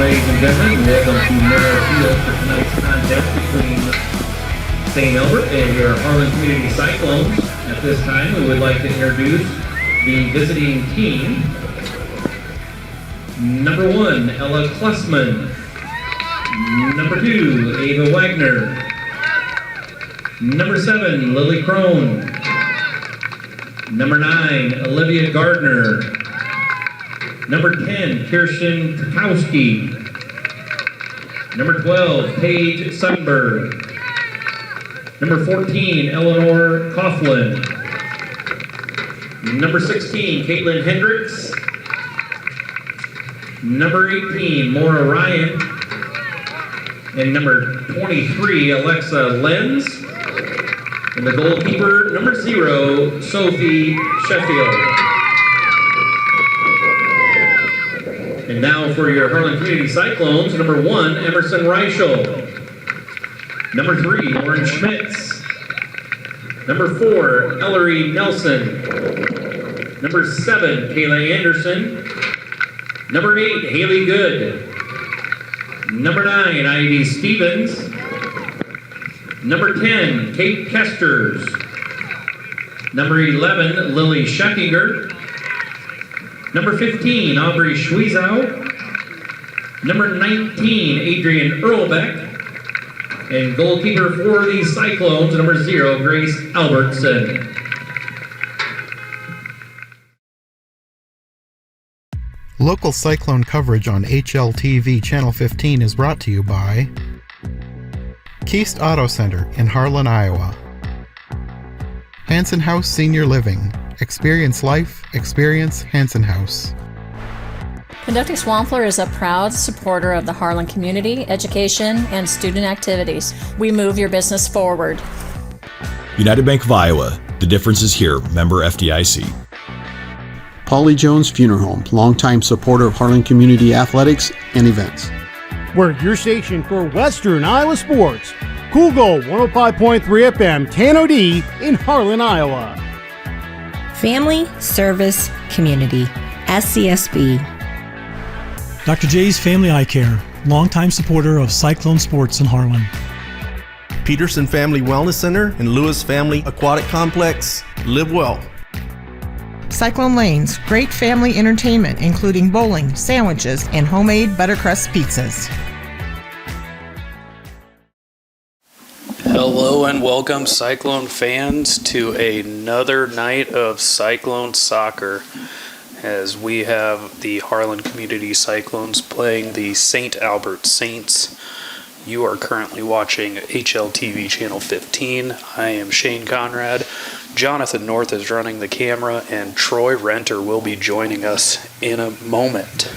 Ladies and gentlemen, welcome to Merrill Field for tonight's contest between St. Albert and your Harlan Community Cyclones. At this time, we would like to introduce the visiting team. Number 1, Ella Klessman. Number 2, Ava Wagner. Number 7, Lily Crone. Number 9, Olivia Gardner. Number 10, Kirsten Tukowski. Number 12, Paige Sundberg. Number 14, Eleanor Coughlin. Number 16, Caitlin Hendricks. Number 18, Maura Ryan. And number 23, Alexa Lenz. And the goalkeeper, number 0, Sophie Sheffield. And now for your Harlan Community Cyclones, number 1, Emerson Reichel. Number 3, Lauren Schmitz. Number 4, Ellery Nelson. Number 7, Kayla Anderson. Number 8, Haley Good. Number 9, Ivy Stevens. Number 10, Kate Kesters. Number 11, Lily Scheckinger. Number 15, Aubrey Schwiezow. Number 19, Adrian Earlbeck. And goalkeeper for the Cyclones, number 0, Grace Albertson. Local Cyclone coverage on HLTV Channel 15 is brought to you by Keast Auto Center in Harlan, Iowa. Hanson House Senior Living. Experience life, experience Hanson House. Conducting Swampler is a proud supporter of the Harlan community, education, and student activities. We move your business forward. United Bank of Iowa. The difference is here. Member FDIC. Polly Jones Funeral Home, longtime supporter of Harlan Community Athletics and events. We're your station for Western Iowa sports. Cool Gold 105.3 FM, Tano D in Harlan, Iowa. Family Service Community, SCSB. Dr. J's Family Eye Care, longtime supporter of Cyclone Sports in Harlan. Peterson Family Wellness Center and Lewis Family Aquatic Complex. Live well. Cyclone Lanes, great family entertainment including bowling, sandwiches, and homemade buttercrust pizzas. Hello and welcome, Cyclone fans, to another night of Cyclone soccer, as we have the Harlan Community Cyclones playing the St. Albert Saints. You are currently watching HLTV Channel 15. I am Shane Conrad. Jonathan North is running the camera, and Troy Renter will be joining us in a moment,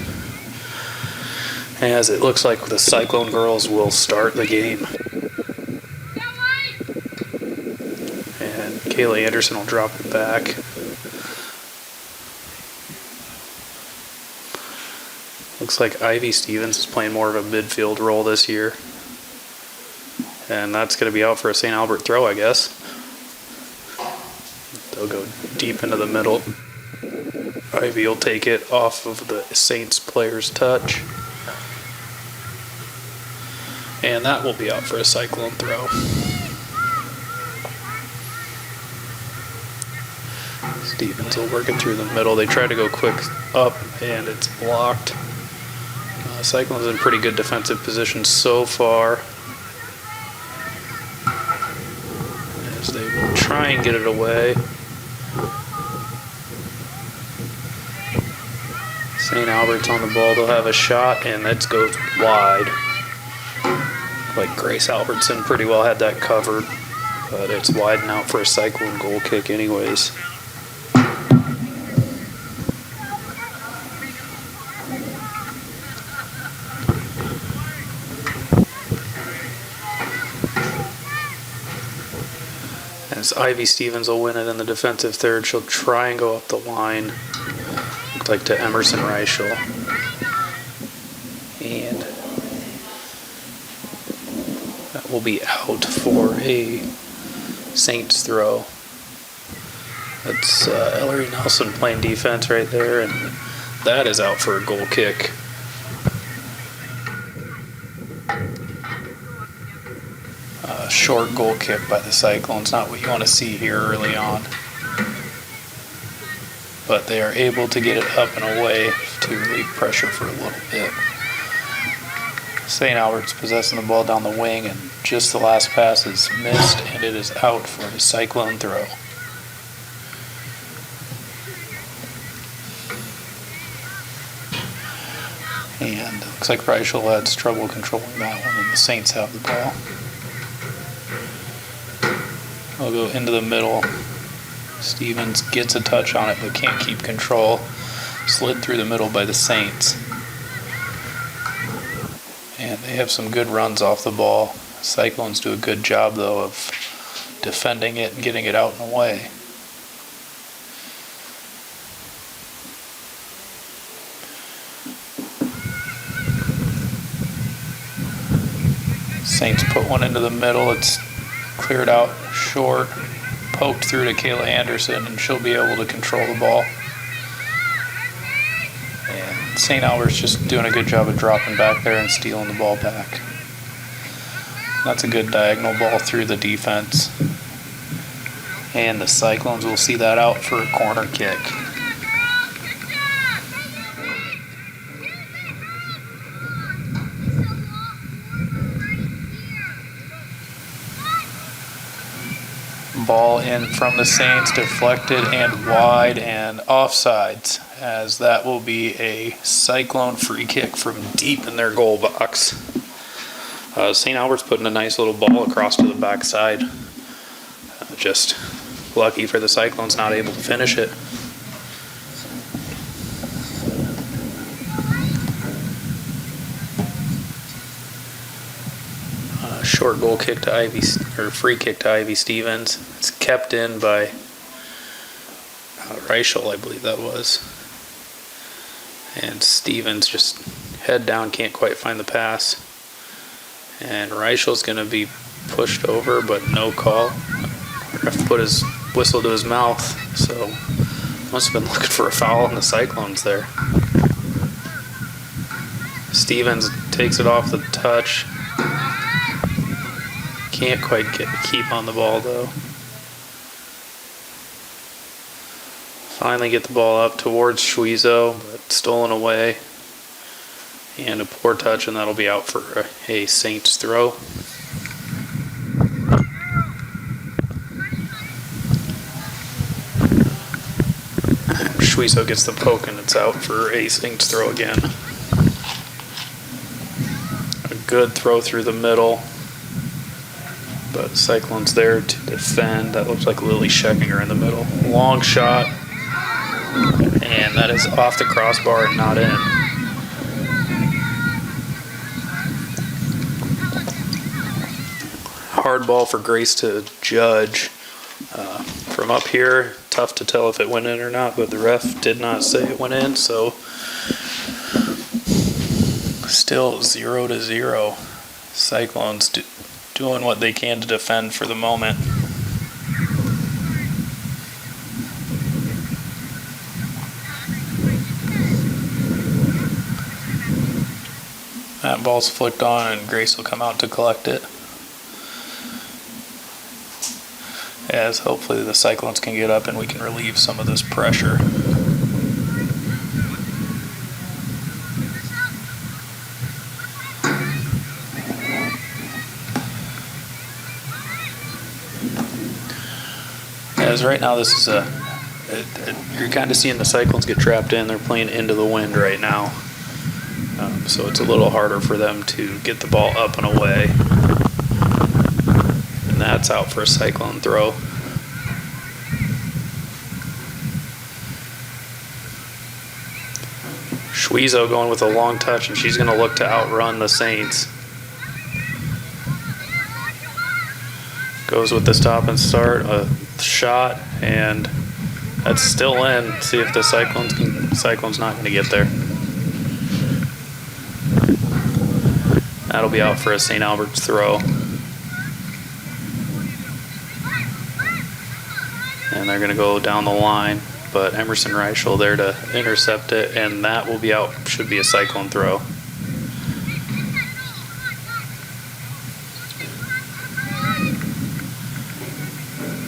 as it looks like the Cyclone girls will start the game. And Kayla Anderson will drop it back. Looks like Ivy Stevens is playing more of a midfield role this year. And that's going to be out for a St. Albert throw, I guess. They'll go deep into the middle. Ivy will take it off of the Saints player's touch. And that will be out for a Cyclone throw. Stevens will work it through the middle. They try to go quick up, and it's blocked. Cyclone's in pretty good defensive position so far, as they will try and get it away. St. Albert's on the ball. They'll have a shot, and that goes wide. Like Grace Albertson pretty well had that covered, but it's wide and out for a Cyclone goal kick anyways. As Ivy Stevens will win it in the defensive third, she'll try and go up the line. Looks like to Emerson Reichel. And that will be out for a Saints throw. That's Ellery Nelson playing defense right there, and that is out for a goal kick. short goal kick by the Cyclones, not what you want to see here early on. But they are able to get it up and away to relieve pressure for a little bit. St. Albert's possessing the ball down the wing, and just the last pass is missed, and it is out for a Cyclone throw. And it looks like Reichel had trouble controlling that one, and the Saints have the ball. I'll go into the middle. Stevens gets a touch on it but can't keep control. Slid through the middle by the Saints. And they have some good runs off the ball. Cyclones do a good job, though, of defending it and getting it out and away. Saints put one into the middle. It's cleared out short, poked through to Kayla Anderson, and she'll be able to control the ball. And St. Albert's just doing a good job of dropping back there and stealing the ball back. That's a good diagonal ball through the defense. And the Cyclones will see that out for a corner kick. Ball in from the Saints, deflected and wide and offsides, as that will be a Cyclone free kick from deep in their goal box. St. Albert's putting a nice little ball across to the backside. Just lucky for the Cyclones, not able to finish it. Short goal kick to Ivy, or free kick to Ivy Stevens. It's kept in by Reichel, I believe that was. And Stevens just head down, can't quite find the pass. And Reichel's going to be pushed over, but no call. Ref put his whistle to his mouth, so must have been looking for a foul on the Cyclones there. Stevens takes it off the touch. Can't quite keep on the ball, though. Finally get the ball up towards Schwiezo, but stolen away. And a poor touch, and that'll be out for a Saints throw. Schwiezo gets the poke, and it's out for a Saints throw again. A good throw through the middle. But Cyclone's there to defend. That looks like Lily Scheckinger in the middle. Long shot. And that is off the crossbar and not in. Hard ball for Grace to judge. From up here, tough to tell if it went in or not, but the ref did not say it went in, so still 0-0. Cyclones doing what they can to defend for the moment. That ball's flicked on, and Grace will come out to collect it. As hopefully the Cyclones can get up and we can relieve some of this pressure. As right now, this is you're kind of seeing the Cyclones get trapped in. They're playing into the wind right now. So it's a little harder for them to get the ball up and away. And that's out for a Cyclone throw. Schwiezo going with a long touch, and she's going to look to outrun the Saints. Goes with the stop and start, a shot, and that's still in. See if the Cyclone's not going to get there. That'll be out for a St. Albert's throw. And they're going to go down the line, but Emerson Reichel there to intercept it, and that will be out. Should be a Cyclone throw.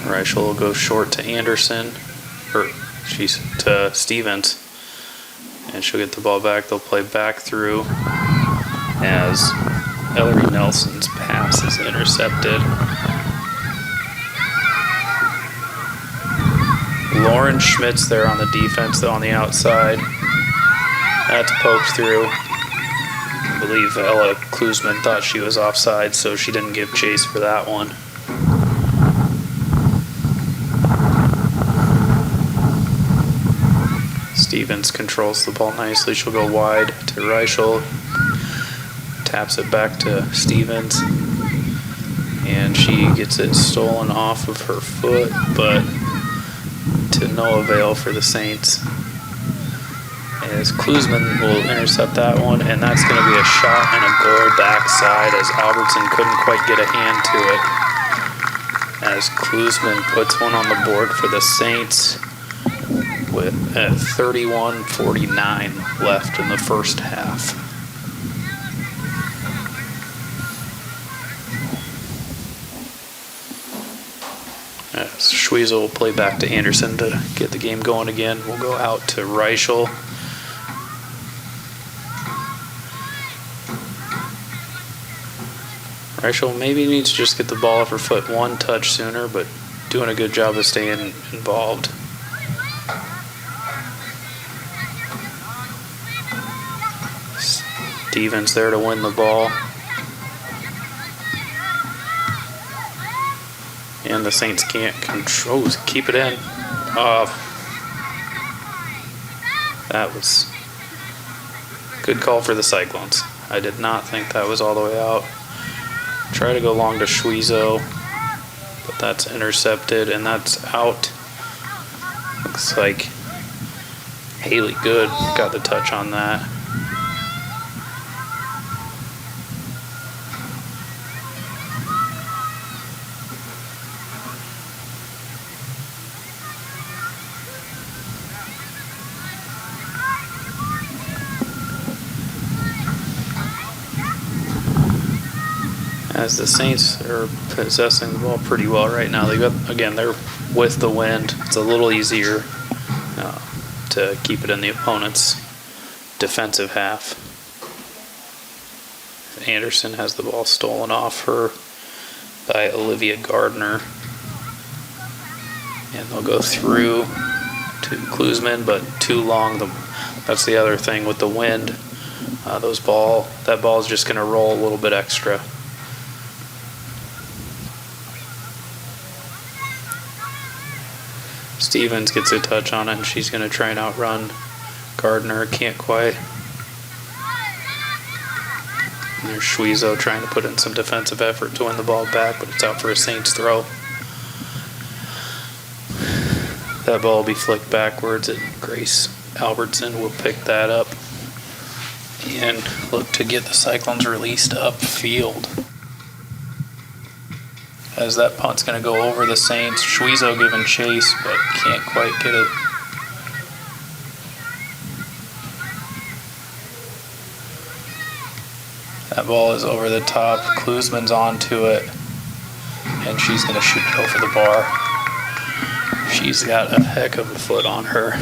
Reichel will go short to Anderson, or she's to Stevens, and she'll get the ball back. They'll play back through as Ellery Nelson's pass is intercepted. Lauren Schmidt's there on the defense, though, on the outside. That's poked through. I believe Ella Klusman thought she was offside, so she didn't give chase for that one. Stevens controls the ball nicely. She'll go wide to Reichel. Taps it back to Stevens. And she gets it stolen off of her foot, but to no avail for the Saints. As Klusman will intercept that one, and that's going to be a shot and a goal backside as Albertson couldn't quite get a hand to it. As Klusman puts one on the board for the Saints with 31:49 left in the first half. Schweitzer will play back to Anderson to get the game going again. We'll go out to Reichel. Reichel maybe needs to just get the ball off her foot one touch sooner, but doing a good job of staying involved. Stevens there to win the ball. And the Saints can't control, keep it in. That was a good call for the Cyclones. I did not think that was all the way out. Try to go long to Schweitzer, but that's intercepted and that's out. Looks like Haley Good got the touch on that. As the Saints are possessing the ball pretty well right now. They're with the wind. It's a little easier to keep it in the opponent's defensive half. Anderson has the ball stolen off her by Olivia Gardner. And they'll go through to Klusman, but too long. That's the other thing with the wind. That ball is just going to roll a little bit extra. Stevens gets a touch on it, and she's going to try and outrun Gardner. Can't quite. And there's Schweitzer trying to put in some defensive effort to win the ball back, but it's out for a Saints throw. That ball will be flicked backwards, and Grace Albertson will pick that up and look to get the Cyclones released upfield. As that punt's going to go over the Saints. Schweitzer giving chase, but can't quite get it. That ball is over the top. Klusman's onto it, and she's going to shoot it over the bar. She's got a heck of a foot on her.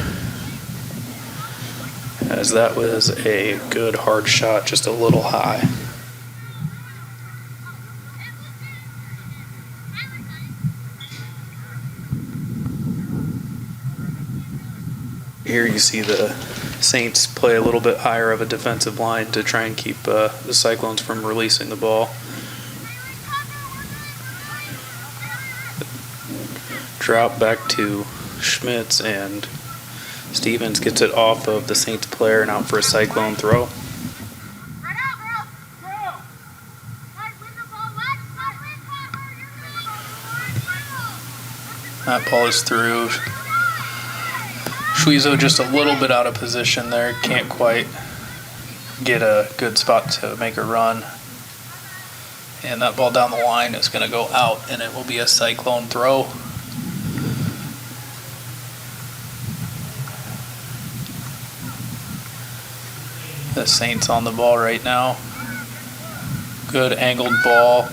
As that was a good hard shot, just a little high. Here you see the Saints play a little bit higher of a defensive line to try and keep the Cyclones from releasing the ball. Drop back to Schmitz, and Stevens gets it off of the Saints player and out for a Cyclone throw. That ball is through. Schweitzer just a little bit out of position there. Can't quite get a good spot to make a run. And that ball down the line is going to go out, and it will be a Cyclone throw. The Saints on the ball right now. Good angled ball.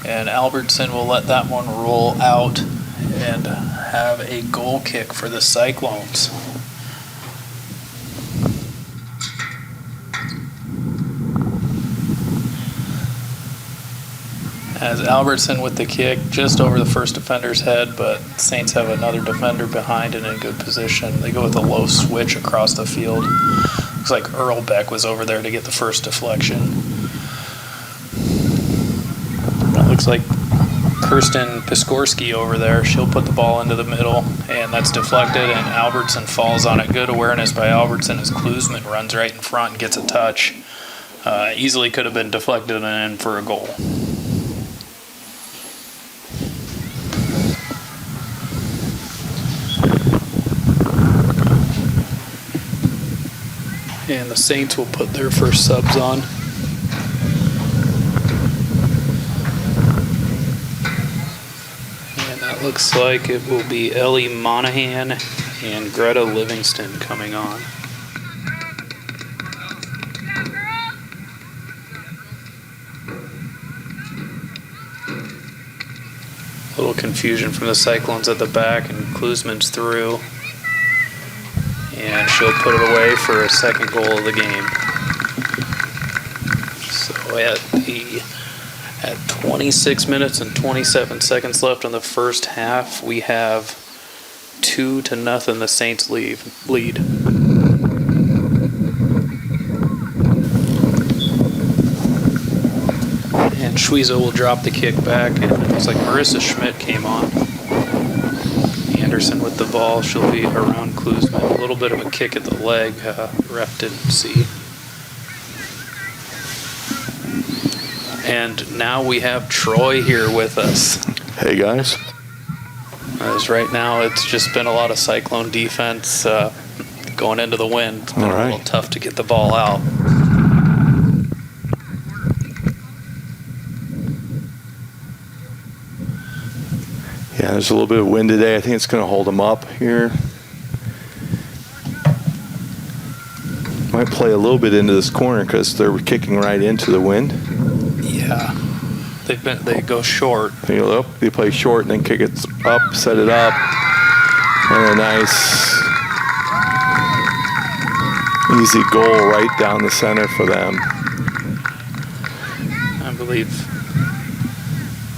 And Albertson will let that one roll out and have a goal kick for the Cyclones. As Albertson with the kick just over the first defender's head, but Saints have another defender behind and in good position. They go with a low switch across the field. Looks like Earl Beck was over there to get the first deflection. It looks like Kirsten Piskorski over there. She'll put the ball into the middle, and that's deflected, and Albertson falls on it. Good awareness by Albertson as Klusman runs right in front and gets a touch. Easily could have been deflected and in for a goal. And the Saints will put their first subs on. And that looks like it will be Ellie Monahan and Greta Livingston coming on. A little confusion from the Cyclones at the back, and Klusman's through. And she'll put it away for a second goal of the game. So at 26 minutes and 27 seconds left in the first half, we have 2-0 the Saints lead. And Schweizer will drop the kick back, and it looks like Marissa Schmidt came on. Anderson with the ball. She'll be around Klusman. A little bit of a kick at the leg. Ref didn't see. And now we have Troy here with us. Hey guys. As right now it's just been a lot of Cyclone defense going into the wind. It's been a little tough to get the ball out. Yeah, there's a little bit of wind today. I think it's going to hold them up here. Might play a little bit into this corner because they're kicking right into the wind. Yeah, they go short. They play short and then kick it up, set it up, and a nice easy goal right down the center for them. I believe.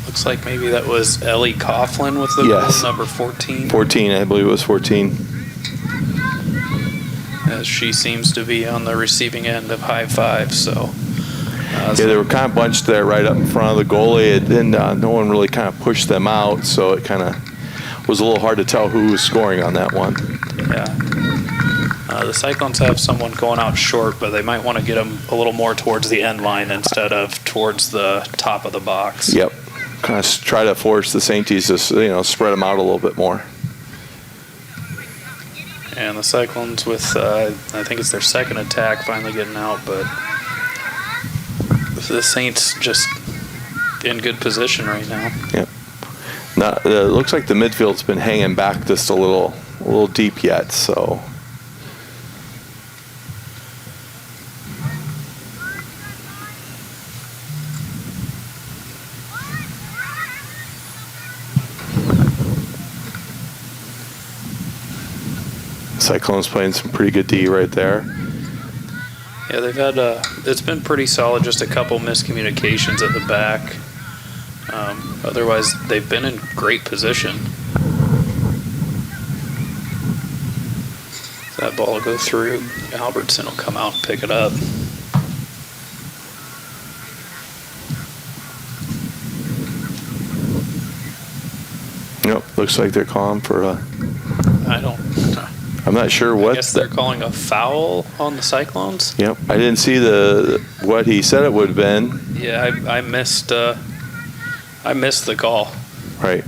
Looks like maybe that was Ellie Coughlin with the goal, number 14. 14, I believe it was 14. As she seems to be on the receiving end of high five, so. They were kind of bunched there right up in front of the goalie. No one really kind of pushed them out, so it kind of was a little hard to tell who was scoring on that one. Yeah. The Cyclones have someone going out short, but they might want to get them a little more towards the end line instead of towards the top of the box. Yep. Kind of try to force the Sainties to, spread them out a little bit more. And the Cyclones with, I think it's their second attack finally getting out, but the Saints just in good position right now. Yep. It looks like the midfield's been hanging back just a little deep yet, so. Cyclones playing some pretty good D right there. Yeah, they've had it's been pretty solid, just a couple miscommunications at the back. Otherwise, they've been in great position. That ball will go through. Albertson will come out and pick it up. Yep, looks like they're calling for a... I'm not sure what... I guess they're calling a foul on the Cyclones? Yep, I didn't see what he said it would have been. Yeah, I missed the call. Right.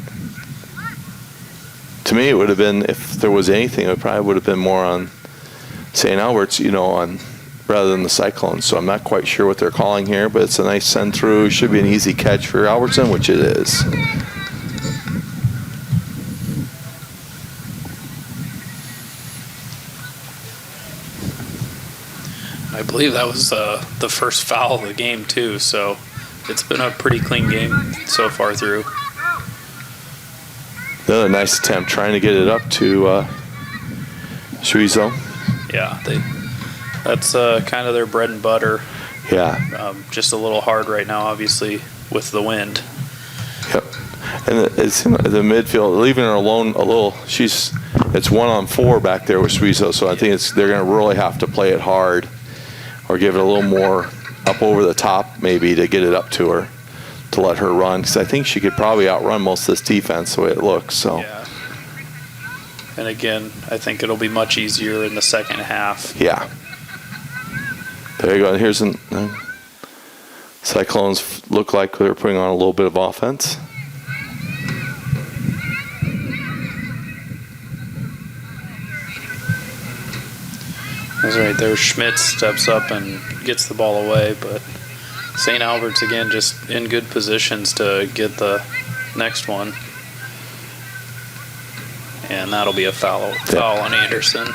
To me, it would have been, if there was anything, it probably would have been more on St. Albert's, rather than the Cyclones. So I'm not quite sure what they're calling here, but it's a nice send through. Should be an easy catch for Albertson, which it is. I believe that was the first foul of the game too, so it's been a pretty clean game so far through. Another nice attempt trying to get it up to Suizo. Yeah, that's kind of their bread and butter. Yeah. Just a little hard right now, obviously, with the wind. Yep. And it's in the midfield, leaving her alone a little. It's 1-on-4 back there with Suizo, so I think they're going to really have to play it hard or give it a little more up over the top maybe to get it up to her, to let her run, because I think she could probably outrun most of this defense the way it looks. So. Yeah. And again, I think it'll be much easier in the second half. Yeah. There you go. And here's Cyclones look like they're putting on a little bit of offense. That's right there. Schmidt steps up and gets the ball away, but St. Albert's again just in good positions to get the next one. And that'll be a foul on Anderson.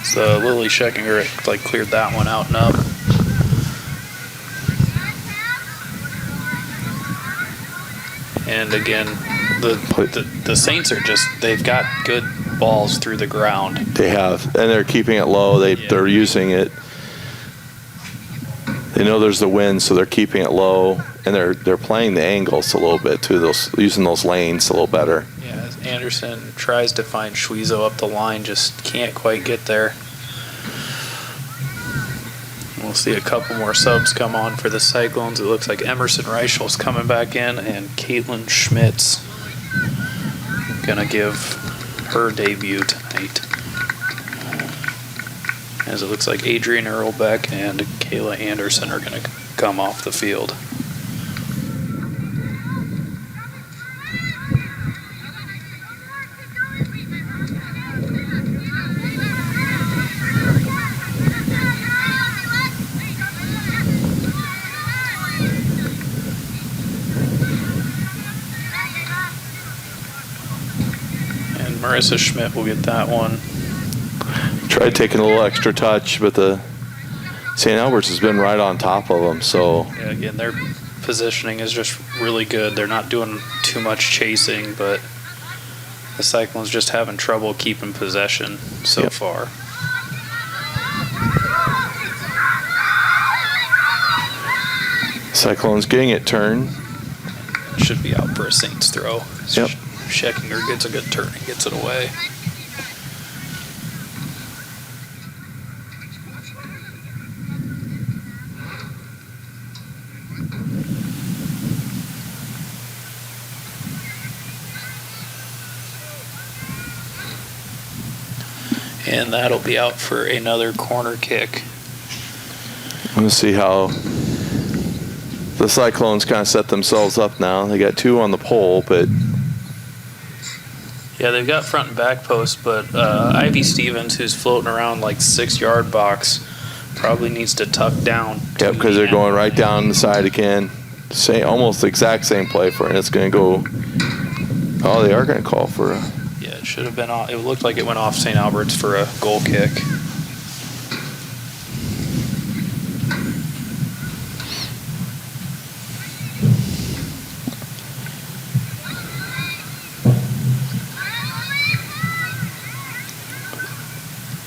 So Lily Scheckinger cleared that one out and up. And again, the Saints are they've got good balls through the ground. They have, and they're keeping it low. They're using it. They know there's the wind, so they're keeping it low, and they're playing the angles a little bit too. Using those lanes a little better. Yeah, as Anderson tries to find Schwiezo up the line, just can't quite get there. We'll see a couple more subs come on for the Cyclones. It looks like Emerson Reichel's coming back in, and Caitlin Schmitz gonna give her debut tonight. As it looks like Adrian Earlbeck and Kayla Anderson are gonna come off the field. Marissa Schmidt will get that one. Tried taking a little extra touch, but the St. Albert's has been right on top of them. So yeah, again, their positioning is just really good. They're not doing too much chasing, but the Cyclones just having trouble keeping possession so far. Cyclones getting it turned. Should be out for a Saints throw. Yep. Scheckinger gets a good turn and gets it away. And that'll be out for another corner kick. Let's see how the Cyclones kind of set themselves up now. They got two on the pole, but yeah, they've got front and back posts, but Ivy Stevens, who's floating around 6-yard box, probably needs to tuck down. Yep, because they're going right down the side again. Almost the exact same play for it, and it's going to go. Oh, they are going to call for a. Yeah, it should have been off. It looked like it went off St. Albert's for a goal kick.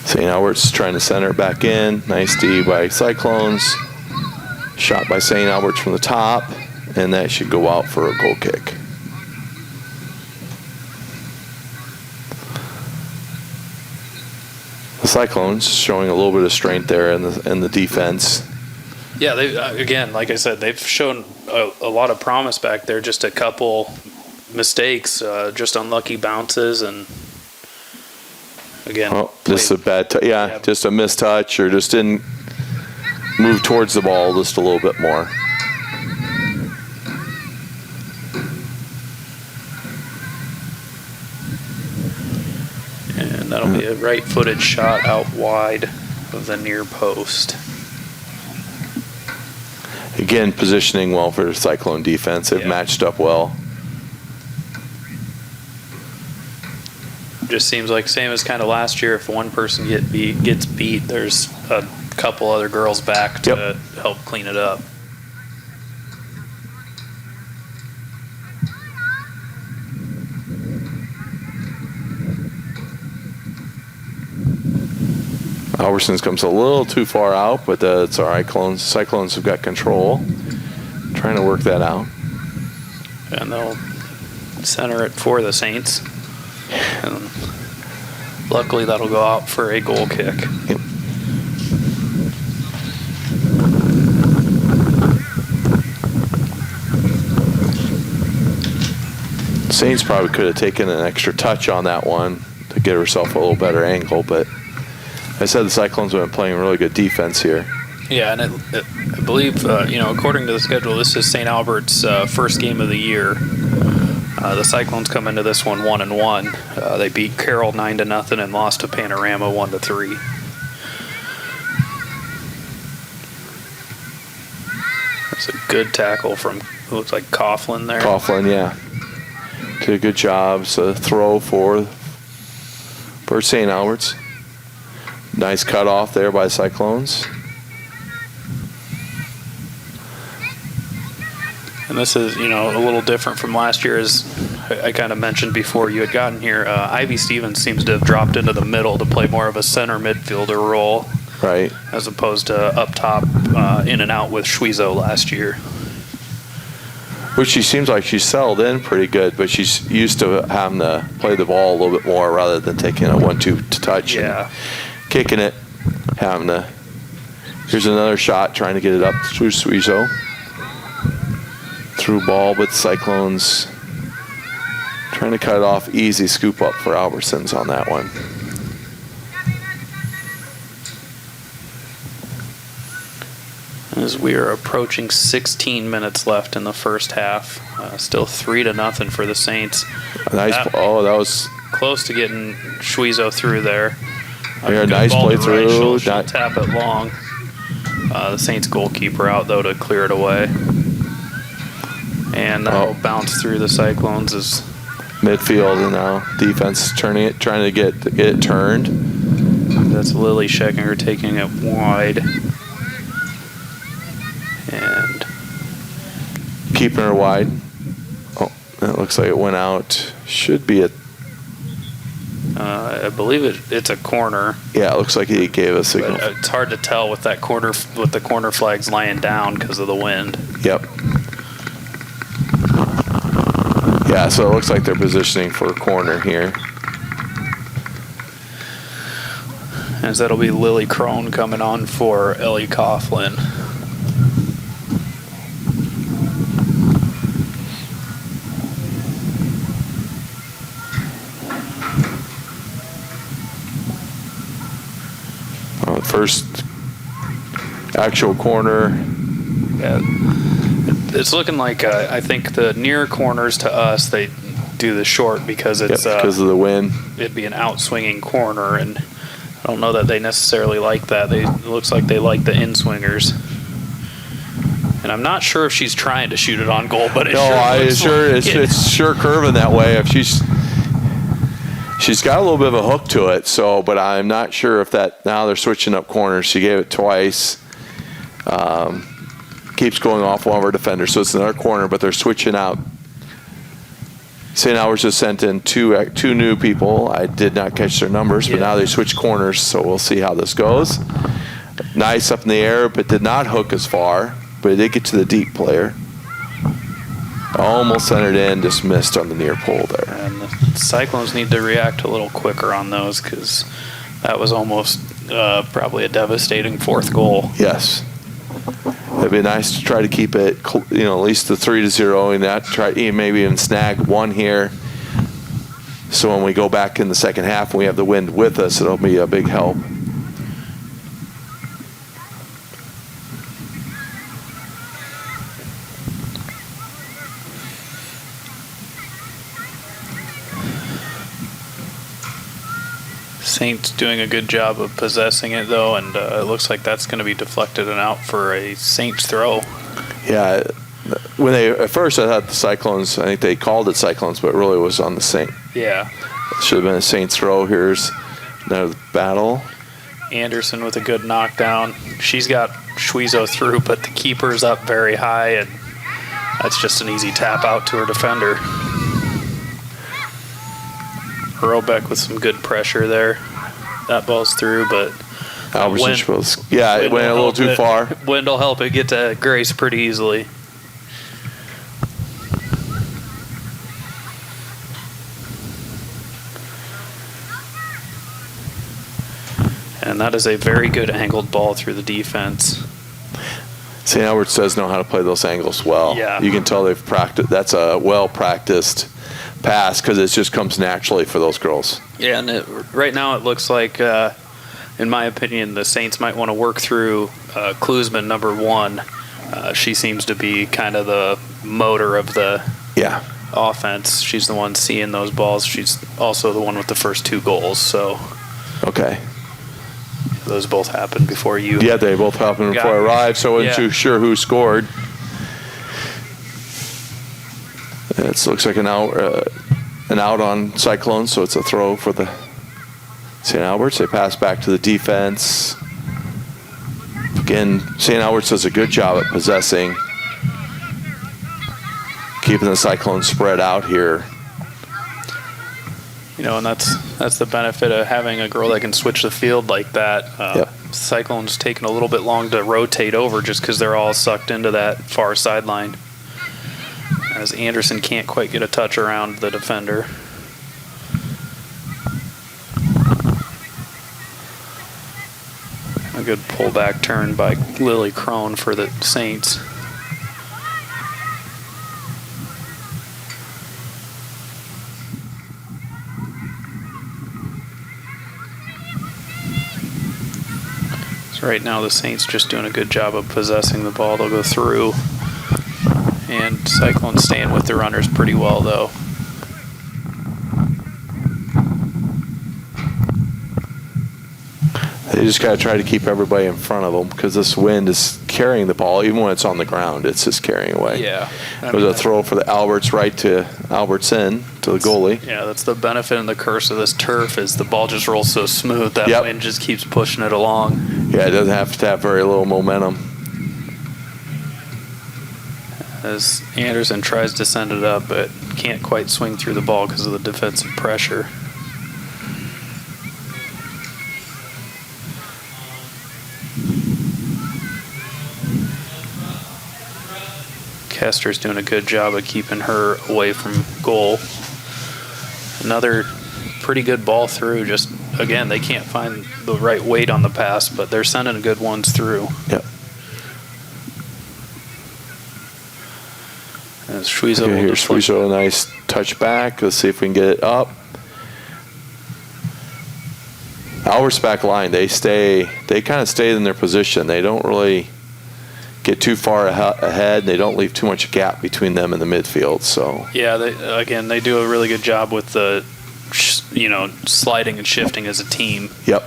St. Albert's trying to center it back in. Nice D by Cyclones. Shot by St. Albert's from the top, and that should go out for a goal kick. The Cyclones showing a little bit of strength there in the defense. Yeah, they again, like I said, they've shown a lot of promise back there. Just a couple mistakes, just unlucky bounces, and again, just a bad just a missed touch, or just didn't move towards the ball just a little bit more. That'll be a right-footed shot out wide of the near post. Again, positioning well for the Cyclone defense. They've matched up well. Just seems like same as kind of last year. If one person gets beat, there's a couple other girls back to help clean it up. Albertsons comes a little too far out, but it's all right. Cyclones have got control. Trying to work that out. And they'll center it for the Saints. And luckily that'll go out for a goal kick. Yep. Saints probably could have taken an extra touch on that one to get herself a little better angle, but I said the Cyclones have been playing really good defense here. Yeah, and I believe, according to the schedule, this is St. Albert's first game of the year. The Cyclones come into this one 1-1. They beat Carroll 9-0 and lost to Panorama 1-3. That's a good tackle from, it looks like Coughlin there. Coughlin, yeah. Did a good job. So throw for St. Albert's. Nice cut off there by Cyclones. And this is, a little different from last year, as I kind of mentioned before you had gotten here. Ivy Stevens seems to have dropped into the middle to play more of a center midfielder role. Right. As opposed to up top, in and out with Schwizo last year. Which she seems like she's settled in pretty good, but she's used to having to play the ball a little bit more rather than taking a 1-2 touch. Yeah. And kicking it, having to. Here's another shot, trying to get it up through Schwizo. Through ball, but Cyclones trying to cut it off. Easy scoop up for Albertsons on that one. As we are approaching 16 minutes left in the first half, still 3-0 for the Saints. Nice. That was close to getting Schwizo through there. Here, nice play through. Right, she'll tap it long. The Saints goalkeeper out though to clear it away, and that'll bounce through the Cyclones as midfield, and now defense turning it, trying to get it turned. That's Lily Schechinger taking it wide. And keeping her wide. Oh, that looks like it went out. Should be a. I believe it's a corner. Yeah, it looks like he gave a signal. But it's hard to tell with that corner, with the corner flags lying down because of the wind. Yep. Yeah, so it looks like they're positioning for a corner here. As that'll be Lily Crone coming on for Ellie Coughlin. First actual corner. Yeah, it's looking like I think the near corners to us, they do the short because it's because of the wind. It'd be an outswinging corner, and I don't know that they necessarily like that. It looks like they like the in-swingers. And I'm not sure if she's trying to shoot it on goal, but it's sure curving that way. If she's got a little bit of a hook to it, but I'm not sure if that. Now they're switching up corners. She gave it twice. Keeps going off one of our defenders, so it's another corner, but they're switching out. St. Albans just sent in two new people. I did not catch their numbers, but now they switch corners, so we'll see how this goes. Nice up in the air, but did not hook as far, but it did get to the deep player. Almost centered in, just missed on the near pole there. And the Cyclones need to react a little quicker on those because that was almost probably a devastating fourth goal. Yes. It'd be nice to try to keep it, at least the 3-0, and that try maybe even snag one here. So when we go back in the second half and we have the wind with us, it'll be a big help. Saints doing a good job of possessing it, though, and it looks like that's going to be deflected and out for a Saints throw. Yeah, at first I thought the Cyclones, I think they called it Cyclones, but it really was on the Saint. Yeah. Should have been a Saints throw. Here's another battle. Anderson with a good knockdown. She's got Schwezo through, but the keeper's up very high, and that's just an easy tap out to her defender. Robeck with some good pressure there. That ball's through, but Albertson it went a little too far. Wind will help it get to Grace pretty easily. And that is a very good angled ball through the defense. St. Albert's does know how to play those angles well. Yeah. You can tell they've practiced. That's a well-practiced pass because it just comes naturally for those girls. Yeah, and right now it looks like, in my opinion, the Saints might want to work through Klusman, number 1. She seems to be kind of the motor of the offense. She's the one seeing those balls. She's also the one with the first 2 goals. So okay. Those both happened before you. Yeah, they both happened before I arrived, so I wasn't too sure who scored. It looks like an out on Cyclone, so it's a throw for the St. Albert's. They pass back to the defense. Again, St. Albert's does a good job at possessing, keeping the Cyclone spread out here. You know, and that's the benefit of having a girl that can switch the field like that. Cyclone's taking a little bit long to rotate over just because they're all sucked into that far sideline. As Anderson can't quite get a touch around the defender. A good pullback turn by Lily Crone for the Saints. So right now the Saints just doing a good job of possessing the ball. They'll go through. And Cyclone staying with the runners pretty well, though. They just got to try to keep everybody in front of them because this wind is carrying the ball. Even when it's on the ground, it's just carrying away. Yeah. It was a throw for the Alberts right to Albertson, to the goalie. Yeah, that's the benefit and the curse of this turf is the ball just rolls so smooth that wind just keeps pushing it along. Yeah, it doesn't have to have very little momentum. As Anderson tries to send it up, but can't quite swing through the ball because of the defensive pressure. Kester's doing a good job of keeping her away from goal. Another pretty good ball through. Just, again, they can't find the right weight on the pass, but they're sending good ones through. Yep. As Schwezo here's Schwezo, a nice touch back. Let's see if we can get it up. Albert's back line, they kind of stay in their position. They don't really get too far ahead. They don't leave too much gap between them and the midfield. So yeah, they do a really good job with the, sliding and shifting as a team. Yep.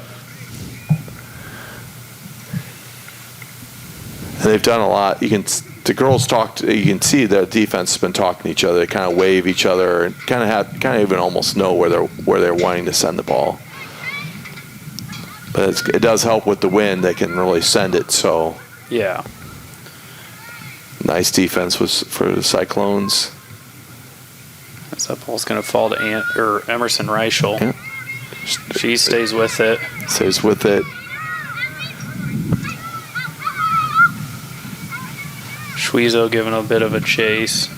And they've done a lot. The girls you can see the defense has been talking to each other. They kind of wave each other and kind of even almost know where they're wanting to send the ball. But it does help with the wind. They can really send it. So yeah. Nice defense for the Cyclones. That ball's going to fall to Emerson Reichel. Yeah. She stays with it. Stays with it. Schwezo giving a bit of a chase.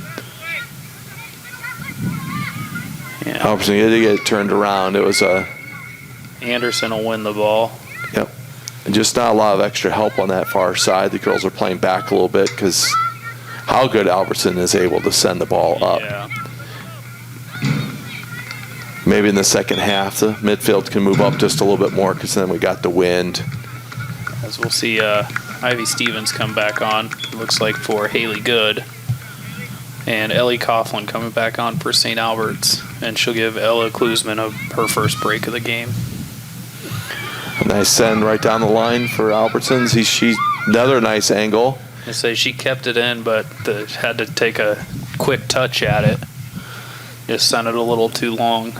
Yeah. Albertson had to get it turned around. It was Anderson will win the ball. Yep. And just not a lot of extra help on that far side. The girls are playing back a little bit because how good Albertson is able to send the ball up. Yeah. Maybe in the second half, the midfield can move up just a little bit more because then we got the wind. As we'll see Ivy Stevens come back on, looks like for Haley Good. And Ellie Coughlin coming back on for St. Albert's. And she'll give Ella Klusman her first break of the game. A nice send right down the line for Albertsons. She's another nice angle. I say she kept it in, but had to take a quick touch at it. Just sent it a little too long.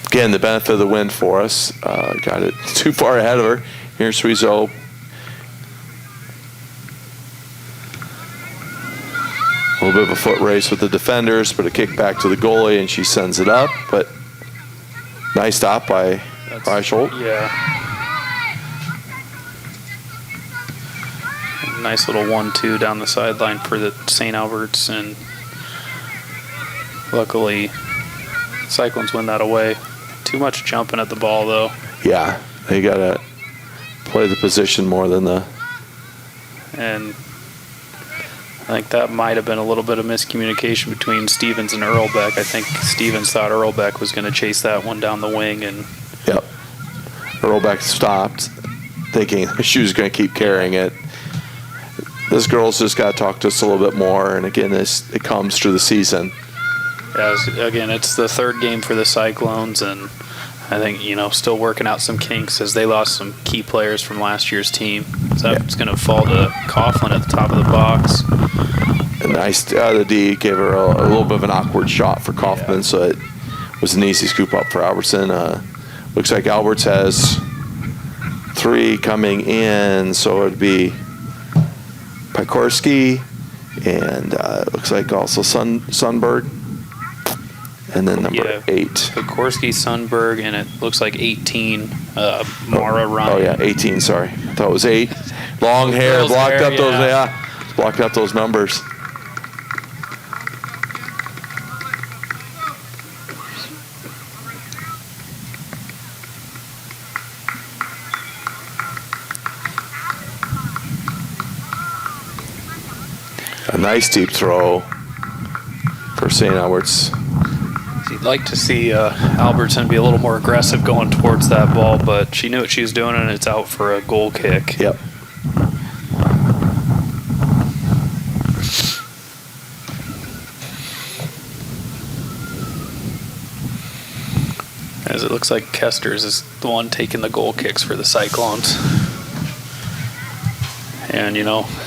Again, the benefit of the wind for us. Got it too far ahead of her. Here's Suizo. A little bit of a foot race with the defenders, but a kick back to the goalie, and she sends it up. But nice stop by Schultz. Yeah. Nice little 1-2 down the sideline for the St. Albert's, and luckily Cyclones win that away. Too much jumping at the ball, though. Yeah, they got to play the position more than the... And I think that might have been a little bit of miscommunication between Stevens and Earlbeck. I think Stevens thought Earlbeck was going to chase that one down the wing, and... Yep. Earlbeck stopped, thinking she was going to keep carrying it. This girl's just got to talk to us a little bit more, and again, it comes through the season. Yeah, again, it's the third game for the Cyclones, and I think, still working out some kinks as they lost some key players from last year's team. So that's going to fall to Coughlin at the top of the box. A nice, the D gave her a little bit of an awkward shot for Kaufman, so it was an easy scoop up for Albertson. Looks like Alberts has 3 coming in, so it would be Pikorski, and looks like also Sundberg, and then number 8. Pikorski, Sundberg, and it looks like 18, Mara Ryan. Oh yeah, 18. Sorry, I thought it was 8. Long hair, blocked up those numbers. A nice deep throw for St. Albert's. You'd like to see Albertson be a little more aggressive going towards that ball, but she knew what she was doing, and it's out for a goal kick. Yep. As it looks like Kesters is the one taking the goal kicks for the Cyclones. And,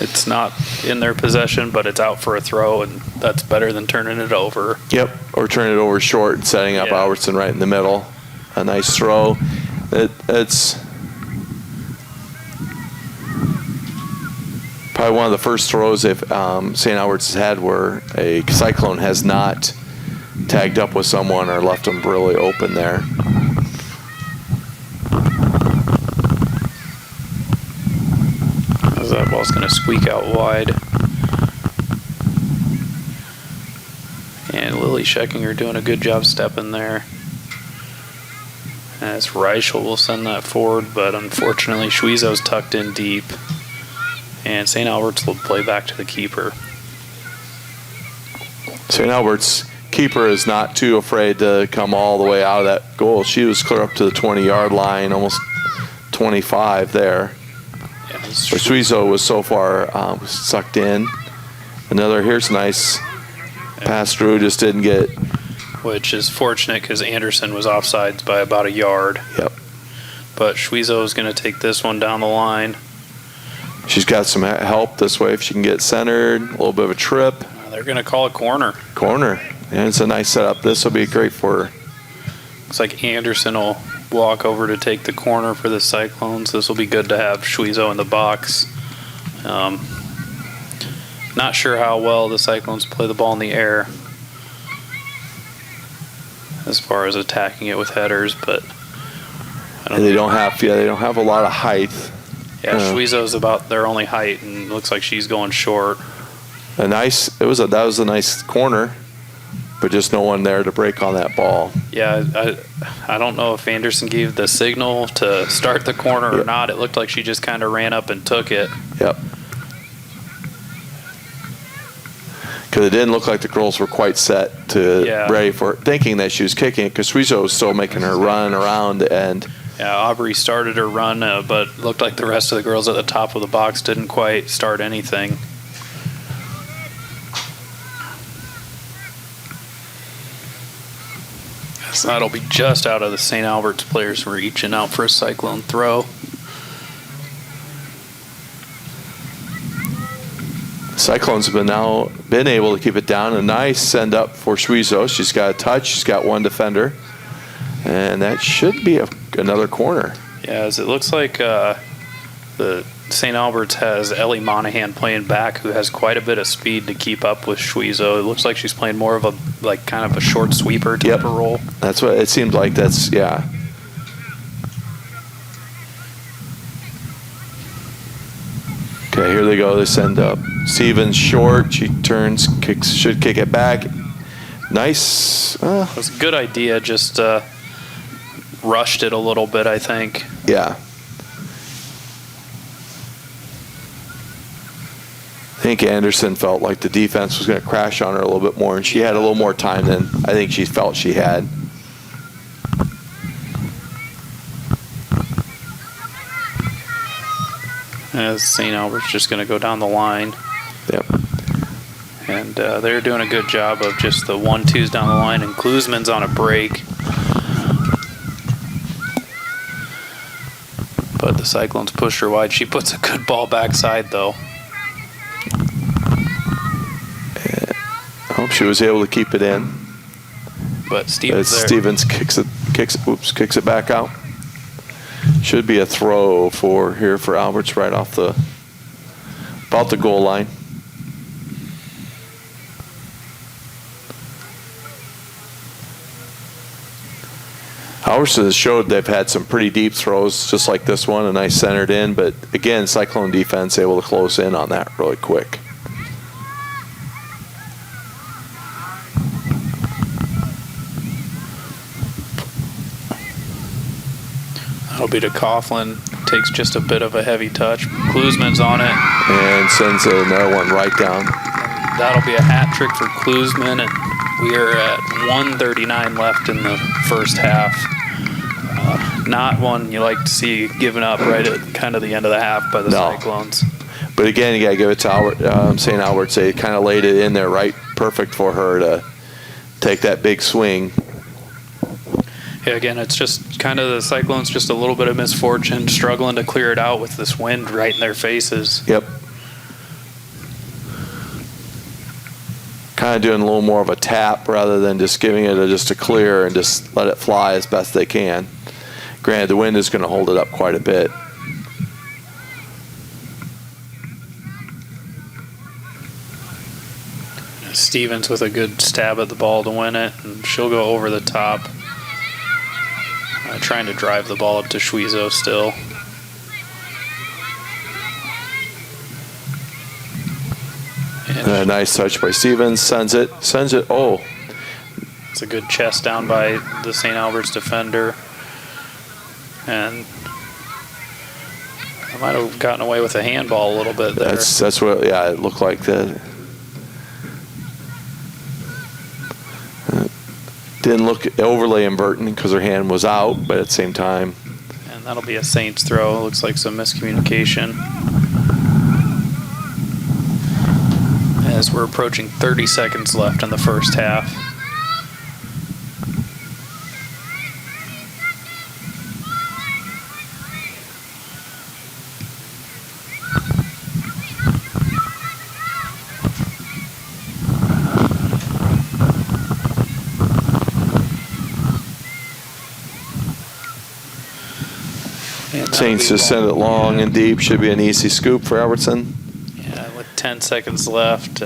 it's not in their possession, but it's out for a throw, and that's better than turning it over. Yep, or turning it over short and setting up Albertson right in the middle. A nice throw. It's probably one of the first throws St. Albert's has had where a Cyclone has not tagged up with someone or left them really open there. That ball's going to squeak out wide. And Lily Scheckinger doing a good job stepping there. As Reichel will send that forward, but unfortunately Schwiezo's tucked in deep. And St. Albert's will play back to the keeper. St. Albert's keeper is not too afraid to come all the way out of that goal. She was clear up to the 20-yard line, almost 25 there. But Suizo was so far sucked in. Here's a nice pass through, just didn't get. Which is fortunate because Anderson was offsides by about a yard. Yep. But Schwiezo is going to take this one down the line. She's got some help this way if she can get centered. A little bit of a trip. They're going to call a corner. And it's a nice setup. This will be great for her. Looks like Anderson will walk over to take the corner for the Cyclones. This will be good to have Schwiezo in the box. Not sure how well the Cyclones play the ball in the air as far as attacking it with headers, but they don't have a lot of height. Yeah, Schwiezo's about their only height, and looks like she's going short. That was a nice corner, but just no one there to break on that ball. Yeah, I don't know if Anderson gave the signal to start the corner or not. It looked like she just kind of ran up and took it. Yep. Because it didn't look like the girls were quite set ready for it, thinking that she was kicking it, because Suizo was still making her run around. And yeah, Aubrey started her run, but looked like the rest of the girls at the top of the box didn't quite start anything. So that'll be just out of the St. Albert's players reaching out for a Cyclone throw. Cyclones have been able to keep it down. A nice send up for Schwezo. She's got a touch. She's got one defender. And that should be another corner. Yeah, as it looks like the St. Albert's has Ellie Monahan playing back, who has quite a bit of speed to keep up with Schwezo. It looks like she's playing more of a kind of a short sweeper type of role. That's what it seems like. That's, yeah. Okay, here they go. They send up. Stevens short. She turns, should kick it back. Nice. It was a good idea. Just rushed it a little bit, I think. Yeah. I think Anderson felt like the defense was going to crash on her a little bit more, and she had a little more time than I think she felt she had. As St. Albert's just going to go down the line. Yep. And they're doing a good job of just the 1-2s down the line, and Klusman's on a break. But the Cyclones pushed her wide. She puts a good ball backside, though. I hope she was able to keep it in. But Stevens kicks it back out. Should be a throw for Alberts right off about the goal line. Alberts has showed they've had some pretty deep throws, just like this one, a nice centered in. But again, Cyclone defense able to close in on that really quick. That'll be to Coughlin. Takes just a bit of a heavy touch. Klusman's on it. And sends another one right down. That'll be a hat trick for Klusman, and we are at 1:39 left in the first half. Not one you like to see given up right at kind of the end of the half by the Cyclones. But again, you got to give it to St. Albert's. They kind of laid it in there right perfect for her to take that big swing. Yeah, again, it's just kind of the Cyclones, just a little bit of misfortune, struggling to clear it out with this wind right in their faces. Yep. Kind of doing a little more of a tap rather than just giving it just a clear and just let it fly as best they can. Granted, the wind is going to hold it up quite a bit. Stevens with a good stab at the ball to win it, and she'll go over the top. Trying to drive the ball up to Schwezo still. And a nice touch by Stevens. Sends it. Oh. It's a good chest down by the St. Albert's defender. And I might have gotten away with a handball a little bit there. That's what, yeah, it looked like that. Didn't look overly inverting because her hand was out, but at the same time. And that'll be a Saints throw. Looks like some miscommunication. As we're approaching 30 seconds left in the first half. Saints just send it long and deep. Should be an easy scoop for Albertson. Yeah, with 10 seconds left,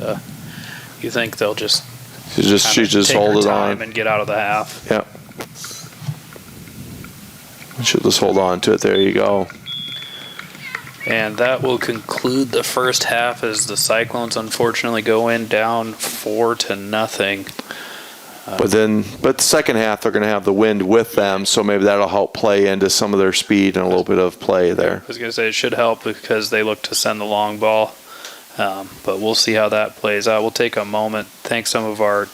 you think they'll just she just hold it on and get out of the half. Yeah. She'll just hold on to it. There you go. And that will conclude the first half as the Cyclones unfortunately go in down 4-0. But the second half they're going to have the wind with them, so maybe that'll help play into some of their speed and a little bit of play there. I was going to say it should help because they look to send the long ball But we'll see how that plays out. We'll take a moment, thank some of our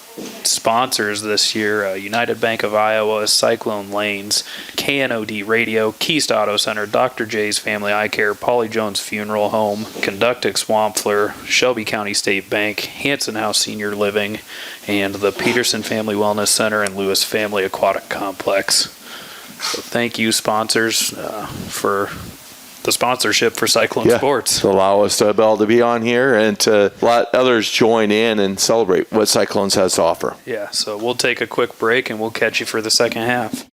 sponsors this year, United Bank of Iowa, Cyclone Lanes, KNOD Radio, Keist Auto Center, Dr. J's Family Eye Care, Polly Jones Funeral Home, Conductix Wampler, Shelby County State Bank, Hanson House Senior Living, and the Peterson Family Wellness Center and Lewis Family Aquatic Complex. So thank you, sponsors, for the sponsorship for Cyclone Sports. To allow us to be able to be on here and to let others join in and celebrate what Cyclones has to offer. Yeah, so we'll take a quick break and we'll catch you for the second half.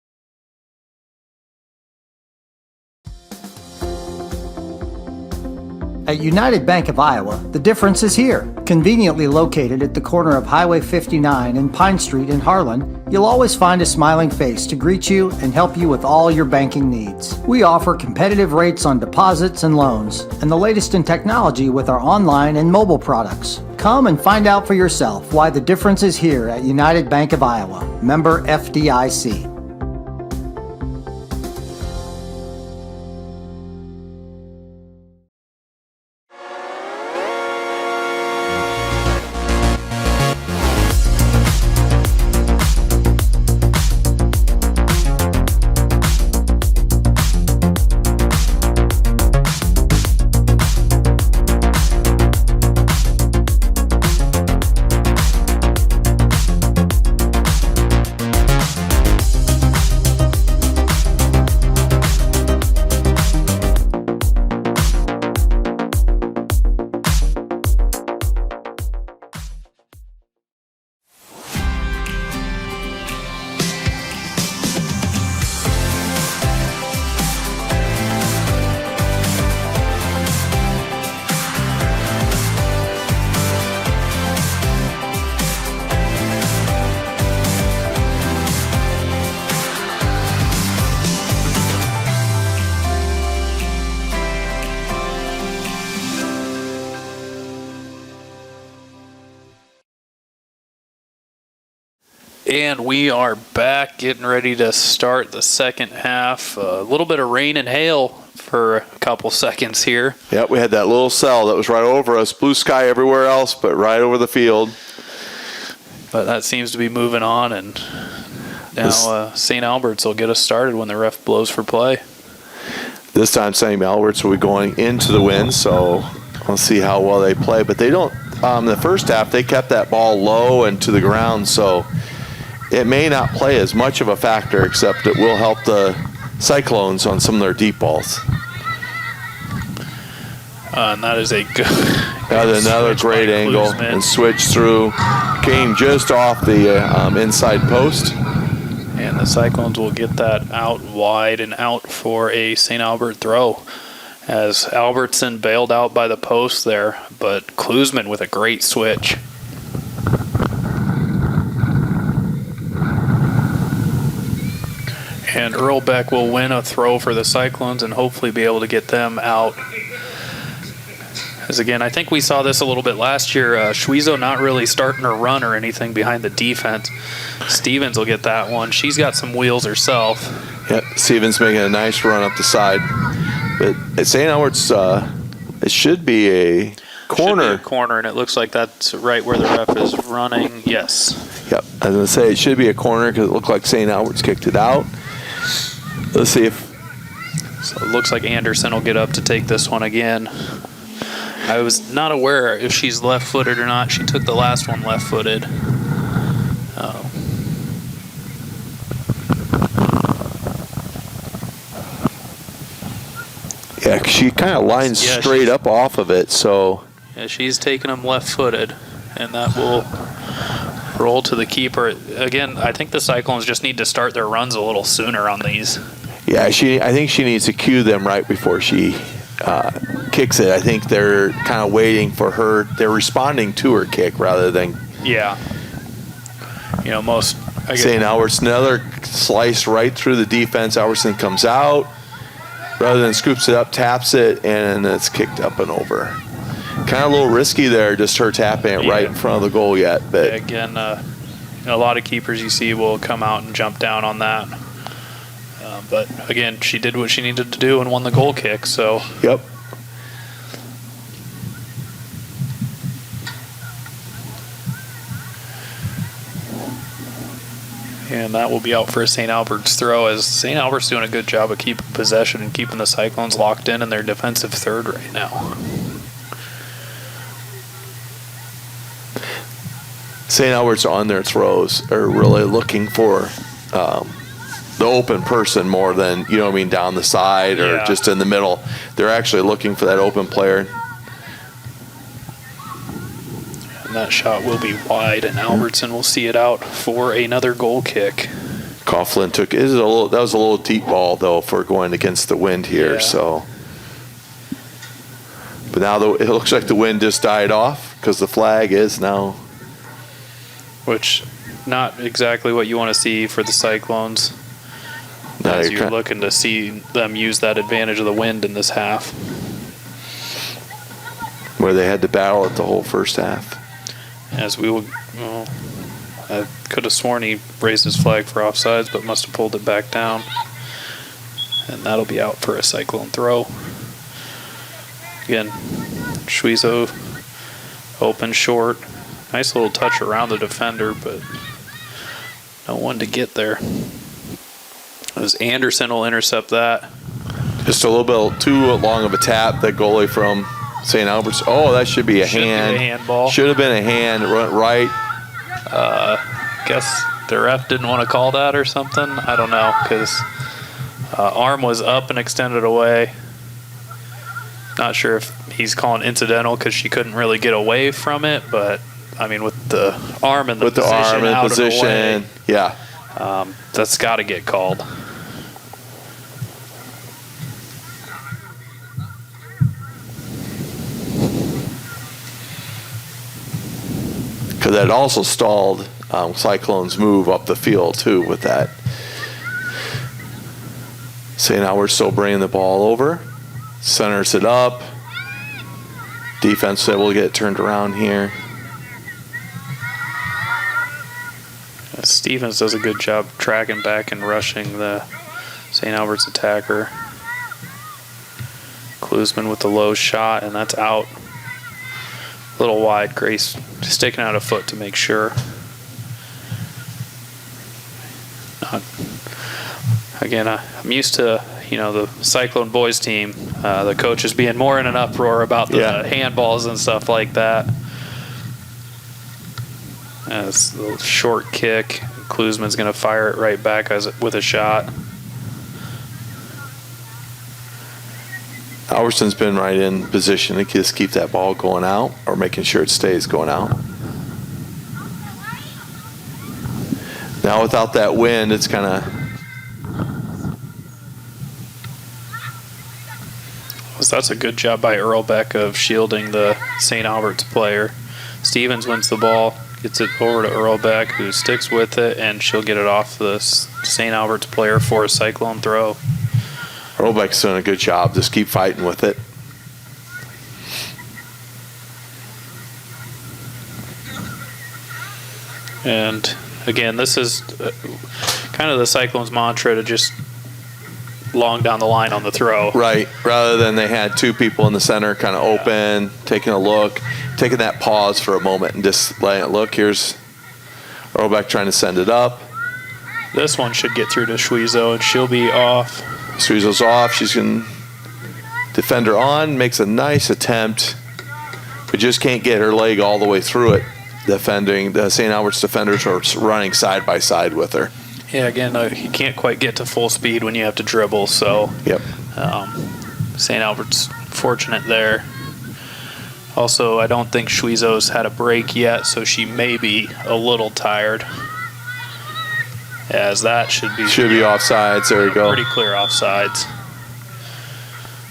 At United Bank of Iowa, the difference is here. Conveniently located at the corner of Highway 59 and Pine Street in Harlan, you'll always find a smiling face to greet you and help you with all your banking needs. We offer competitive rates on deposits and loans, and the latest in technology with our online and mobile products. Come and find out for yourself why the difference is here at United Bank of Iowa. Member FDIC. And we are back, getting ready to start the second half. A little bit of rain and hail for a couple seconds here. Yep, we had that little cell that was right over us. Blue sky everywhere else, but right over the field. But that seems to be moving on, and now St. Albert's will get us started when the ref blows for play. This time St. Albert's will be going into the wind, so we'll see how well they play. But they don't, in the first half, they kept that ball low and to the ground, so it may not play as much of a factor, except it will help the Cyclones on some of their deep balls. And that is a good another great angle and switch through. Came just off the inside post. And the Cyclones will get that out wide and out for a St. Albert throw, as Albertson bailed out by the post there, but Klusman with a great switch. And Earlbeck will win a throw for the Cyclones and hopefully be able to get them out. As again, I think we saw this a little bit last year. Schwiezo not really starting her run or anything behind the defense. Stevens will get that one. She's got some wheels herself. Yep, Stevens making a nice run up the side. But at St. Albert's, it should be a corner. Should be a corner, and it looks like that's right where the ref is running. Yes. Yep, I was going to say it should be a corner because it looked like St. Albert's kicked it out. Let's see if... So it looks like Anderson will get up to take this one again. I was not aware if she's left-footed or not. She took the last one left-footed. Yeah, she kind of lines straight up off of it, so... Yeah, she's taking them left-footed, and that will roll to the keeper. Again, I think the Cyclones just need to start their runs a little sooner on these. Yeah, I think she needs to cue them right before she kicks it. I think they're kind of waiting for her. They're responding to her kick rather than... Yeah. You know, most... St. Albert's, another slice right through the defense. Albertson comes out. Rather than scoops it up, taps it, and it's kicked up and over. Kind of a little risky there, just her tapping it right in front of the goal yet. But yeah, again, a lot of keepers you see will come out and jump down on that. But again, she did what she needed to do and won the goal kick. So yep. And that will be out for a St. Albert's throw, as St. Albert's doing a good job of keeping possession and keeping the Cyclones locked in their defensive third right now. St. Albert's on their throws are really looking for the open person more than, you know what I mean, down the side or just in the middle. They're actually looking for that open player. And that shot will be wide, and Albertson will see it out for another goal kick. Coughlin took it. That was a little deep ball though for going against the wind here. So, but now it looks like the wind just died off because the flag is now. Which, not exactly what you want to see for the Cyclones. As you're looking to see them use that advantage of the wind in this half. Where they had to battle it the whole first half. As we will, well, I could have sworn he raised his flag for offsides, but must have pulled it back down. And that'll be out for a Cyclone throw. Again, Schwiezo open short. Nice little touch around the defender, but no one to get there. As Anderson will intercept that. Just a little bit too long of a tap, that goalie from St. Albert's. Oh, that should be a hand. Be a handball. Should have been a hand. Right. Guess the ref didn't want to call that or something. I don't know, because arm was up and extended away. Not sure if he's calling incidental because she couldn't really get away from it, but I mean, with the arm and the position out of the way, yeah, that's got to get called. Because that also stalled Cyclone's move up the field too with that. So now we're still bringing the ball over. Centers it up. Defense able to get it turned around here. Stevens does a good job tracking back and rushing the St. Albert's attacker. Klusman with the low shot, and that's out. A little wide. Grace sticking out a foot to make sure. Again, I'm used to, the Cyclone boys team, the coaches being more in an uproar about the handballs and stuff like that. It's a little short kick. Klusman's going to fire it right back with a shot. Albertson's been right in position to just keep that ball going out or making sure it stays going out. Now without that wind, it's kind of... That's a good job by Earlbeck of shielding the St. Albert's player. Stevens wins the ball, gets it over to Earlbeck, who sticks with it, and she'll get it off the St. Albert's player for a Cyclone throw. Earlbeck's doing a good job. Just keep fighting with it. And again, this is kind of the Cyclone's mantra to just long down the line on the throw. Right. Rather than they had two people in the center kind of open, taking a look, taking that pause for a moment and just letting it look. Here's Earlbeck trying to send it up. This one should get through to Schwiezo, and she'll be off. Schwiezo's off. She's going to defender on, makes a nice attempt, but just can't get her leg all the way through it. Defending, the St. Albert's defenders are running side by side with her. Yeah, again, you can't quite get to full speed when you have to dribble, so yep. St. Albert's fortunate there. Also, I don't think Schwiezo's had a break yet, so she may be a little tired. As that should be offsides. There we go. Pretty clear offsides.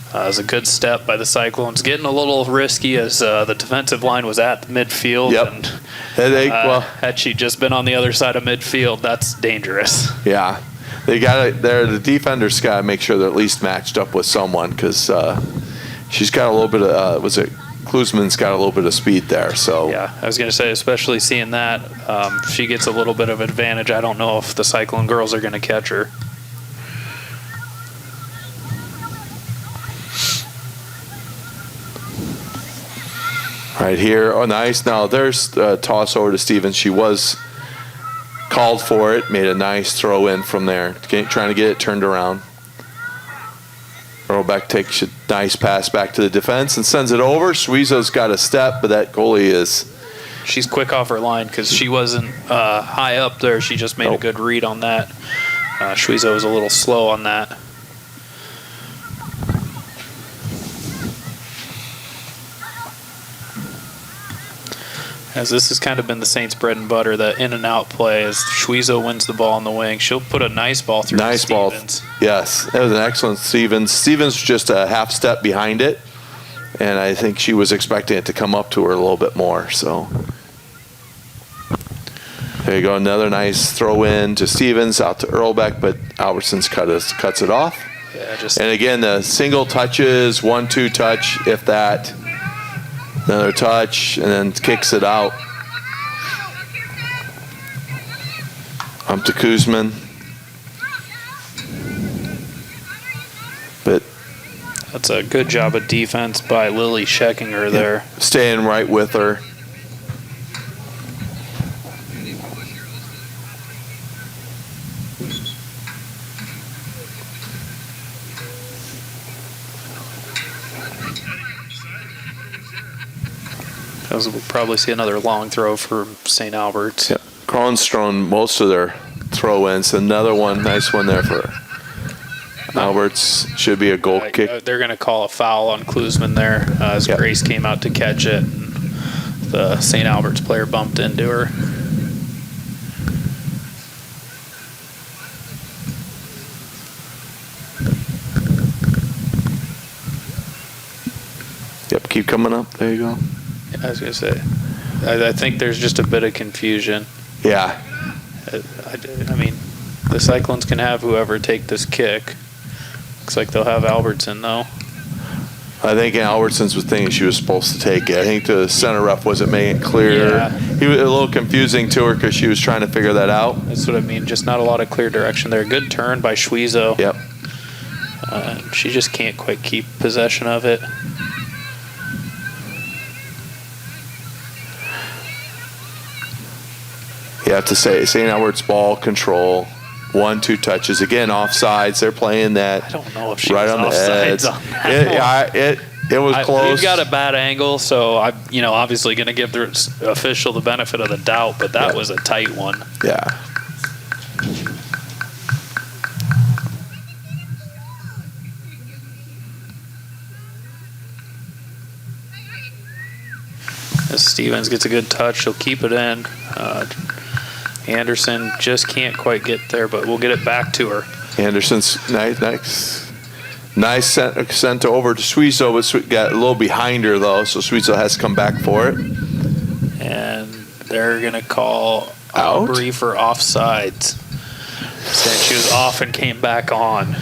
It was a good step by the Cyclones. Getting a little risky as the defensive line was at the midfield. Yep. And had she just been on the other side of midfield, that's dangerous. Yeah. They got it there. The defenders got to make sure they're at least matched up with someone because she's got a little bit of, Klusman's got a little bit of speed there. So yeah, I was going to say, especially seeing that, she gets a little bit of advantage. I don't know if the Cyclone girls are going to catch her. Right here. Oh, nice. Now there's a toss over to Stevens. She was called for it, made a nice throw in from there, trying to get it turned around. Earlbeck takes a nice pass back to the defense and sends it over. Suizo's got a step, but that goalie is... She's quick off her line because she wasn't high up there. She just made a good read on that. Suizo was a little slow on that. As this has kind of been the Saints' bread and butter, the in and out play. As Suizo wins the ball on the wing, she'll put a nice ball through. Nice ball. Yes, that was an excellent Stevens. Stevens just a half step behind it, and I think she was expecting it to come up to her a little bit more. So there you go, another nice throw in to Stevens, out to Earlbeck, but Albertson's cuts it off. Yeah, and again, the single touches, 1-2 touch, if that. Another touch, and then kicks it out. Up to Kuzman. But that's a good job of defense by Lily checking her there. Staying right with her. We'll probably see another long throw for St. Albert's. Yep. Cron's thrown most of their throw-ins. Another one, nice one there for Albert's. Should be a goal kick. They're going to call a foul on Klusman there as Grace came out to catch it. And the St. Albert's player bumped into her. Yep, keep coming up. There you go. I was going to say, I think there's just a bit of confusion. Yeah. I mean, the Cyclones can have whoever take this kick. Looks like they'll have Albertson, though. I think Albertson's was thinking she was supposed to take it. I think the center ref wasn't making it clear. Yeah. He was a little confusing to her because she was trying to figure that out. That's what I mean. Just not a lot of clear direction there. Good turn by Suizo. Yep. She just can't quite keep possession of it. You have to say, St. Albert's ball control, 1-2 touches. Again, offsides. They're playing that. I don't know if she right was on the offsides edge. on that It was close. We've got a bad angle, so I'm obviously going to give the official the benefit of the doubt, but that was a tight one. Yeah. As Stevens gets a good touch, she'll keep it in. Anderson just can't quite get there, but we'll get it back to her. Anderson's nice sent over to Suizo, but got a little behind her, though, so Suizo has to come back for it. And they're going to call Aubrey for offsides. Saying she was off and came back on.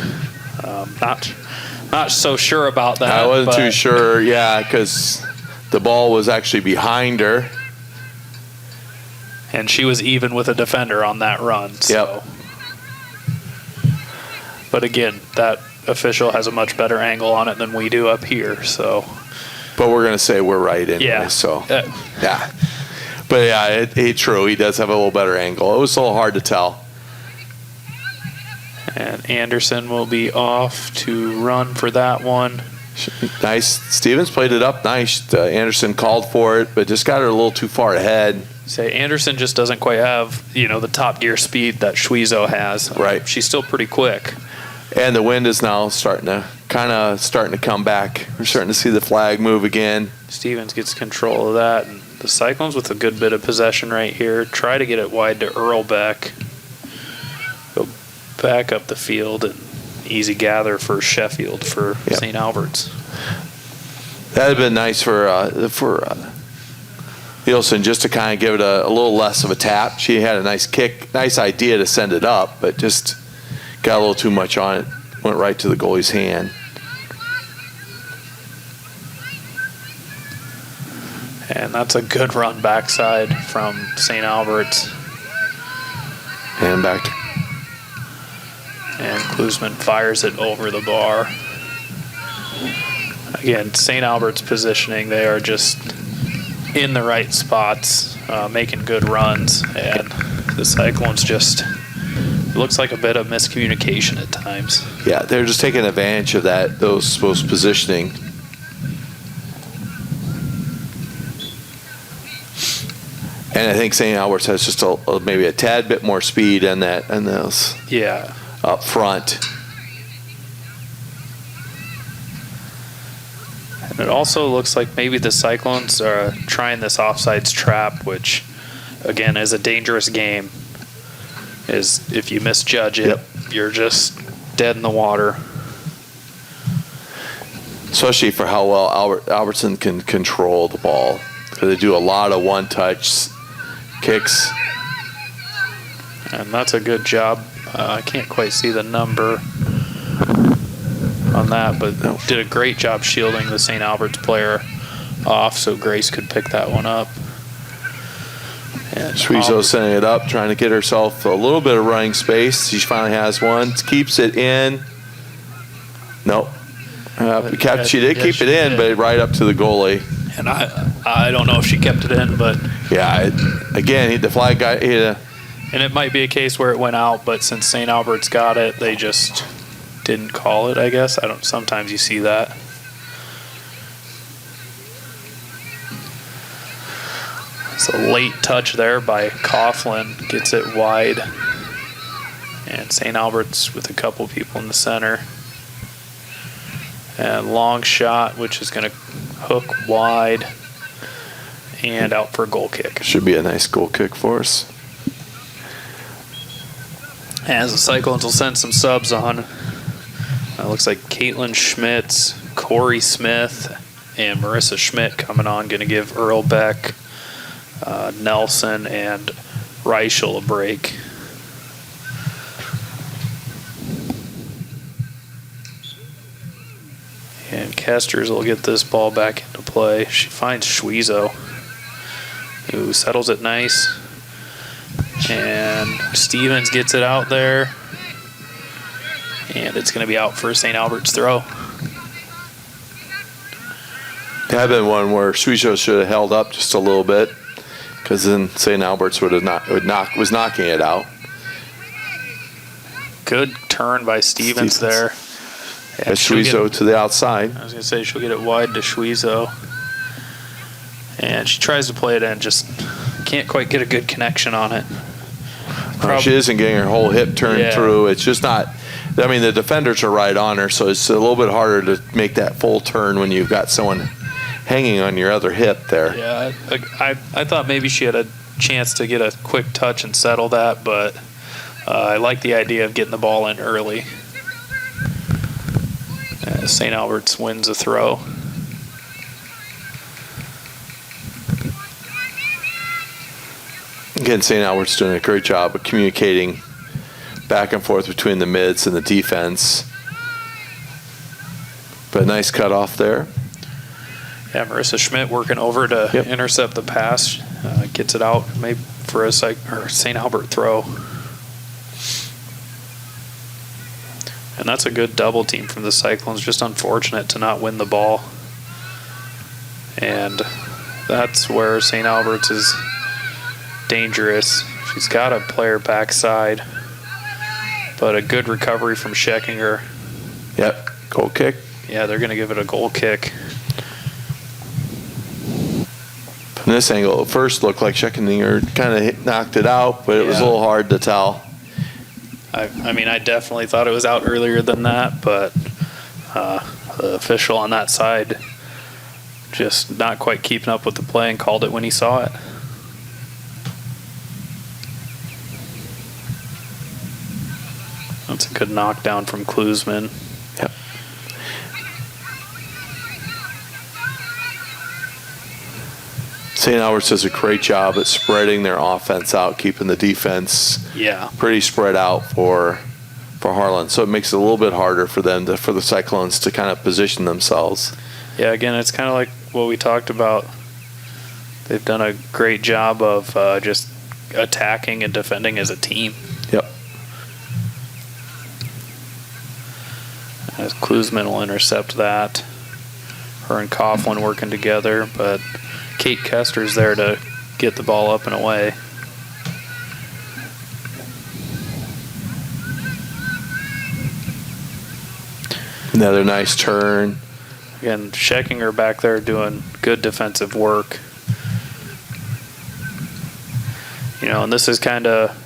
Not so sure about that. I wasn't too sure, because the ball was actually behind her. And she was even with a defender on that run. So. Yep. But again, that official has a much better angle on it than we do up here. So. But we're going to say we're right anyway. Yeah. So. Yeah. But yeah, true. He does have a little better angle. It was a little hard to tell. And Anderson will be off to run for that one. Nice. Stevens played it up nice. Anderson called for it, but just got her a little too far ahead. Say Anderson just doesn't quite have, the top gear speed that Suizo has. Right. She's still pretty quick. And the wind is now starting to come back. We're starting to see the flag move again. Stevens gets control of that. And the Cyclones with a good bit of possession right here. Try to get it wide to Earlbeck. Go back up the field and easy gather for Sheffield for St. Albert's. That had been nice for Nielsen just to kind of give it a little less of a tap. She had a nice kick, nice idea to send it up, but just got a little too much on it. Went right to the goalie's hand. And that's a good run backside from St. Albert's. And back to... And Klusman fires it over the bar. Again, St. Albert's positioning, they are just in the right spots, making good runs. And The Cyclones just, it looks like a bit of miscommunication at times. Yeah, they're just taking advantage of those positioning. And I think St. Albert's has just maybe a tad bit more speed in those Yeah. up front. And it also looks like maybe the Cyclones are trying this offsides trap, which, again, is a dangerous game. Is if you misjudge it, you're just dead in the water. Especially for how well Albertson can control the ball. Because they do a lot of one-touch kicks. And that's a good job. I can't quite see the number on that, but did a great job shielding the St. Albert's player off so Grace could pick that one up. And Suizo setting it up, trying to get herself a little bit of running space. She finally has one. Keeps it in. Nope. She did keep it in, but right up to the goalie. And I don't know if she kept it in, but yeah, again, the flag guy. And it might be a case where it went out, but since St. Albert's got it, they just didn't call it, I guess. Sometimes you see that. It's a late touch there by Coughlin, gets it wide. And St. Albert's with a couple people in the center. And long shot, which is going to hook wide and out for a goal kick. Should be a nice goal kick for us. As the Cyclones will send some subs on. Looks like Caitlin Schmitz, Corey Smith, and Marissa Schmidt coming on. Going to give Earl Beck, Nelson, and Reichel a break. And Kesters will get this ball back into play. She finds Schwizo, who settles it nice. And Stevens gets it out there. And it's going to be out for St. Albert's throw. Had been one where Schwizo should have held up just a little bit, because then St. Albert's was knocking it out. Good turn by Stevens there. Yeah, Schwizo to the outside. I was going to say she'll get it wide to Schwizo. And she tries to play it in, just can't quite get a good connection on it. She isn't getting her whole hip turned through. It's just not. I mean, the defenders are right on her, so it's a little bit harder to make that full turn when you've got someone hanging on your other hip there. Yeah, I thought maybe she had a chance to get a quick touch and settle that, but I like the idea of getting the ball in early. St. Albert's wins a throw. Again, St. Albert's doing a great job of communicating back and forth between the mids and the defense. But nice cutoff there. Yeah, Marissa Schmidt working over to intercept the pass. Gets it out maybe for a St. Albert throw. And that's a good double team from the Cyclones. Just unfortunate to not win the ball. And that's where St. Albert's is dangerous. She's got a player backside, but a good recovery from Scheckinger. Yep, goal kick. Yeah, they're going to give it a goal kick. From this angle, it first looked like Scheckinger kind of knocked it out, but it was a little hard to tell. I mean, I definitely thought it was out earlier than that, but the official on that side just not quite keeping up with the play and called it when he saw it. That's a good knockdown from Klusman. Yep. St. Albert's does a great job at spreading their offense out, keeping the defense pretty spread out for Harlan. So it makes it a little bit harder for them for the Cyclones to kind of position themselves. Yeah, again, it's kind of like what we talked about. They've done a great job of just attacking and defending as a team. Yep. As Klusman will intercept that. Her and Coughlin working together, but Kate Kester's there to get the ball up and away. Another nice turn. Again, Scheckinger back there doing good defensive work. And this is kind of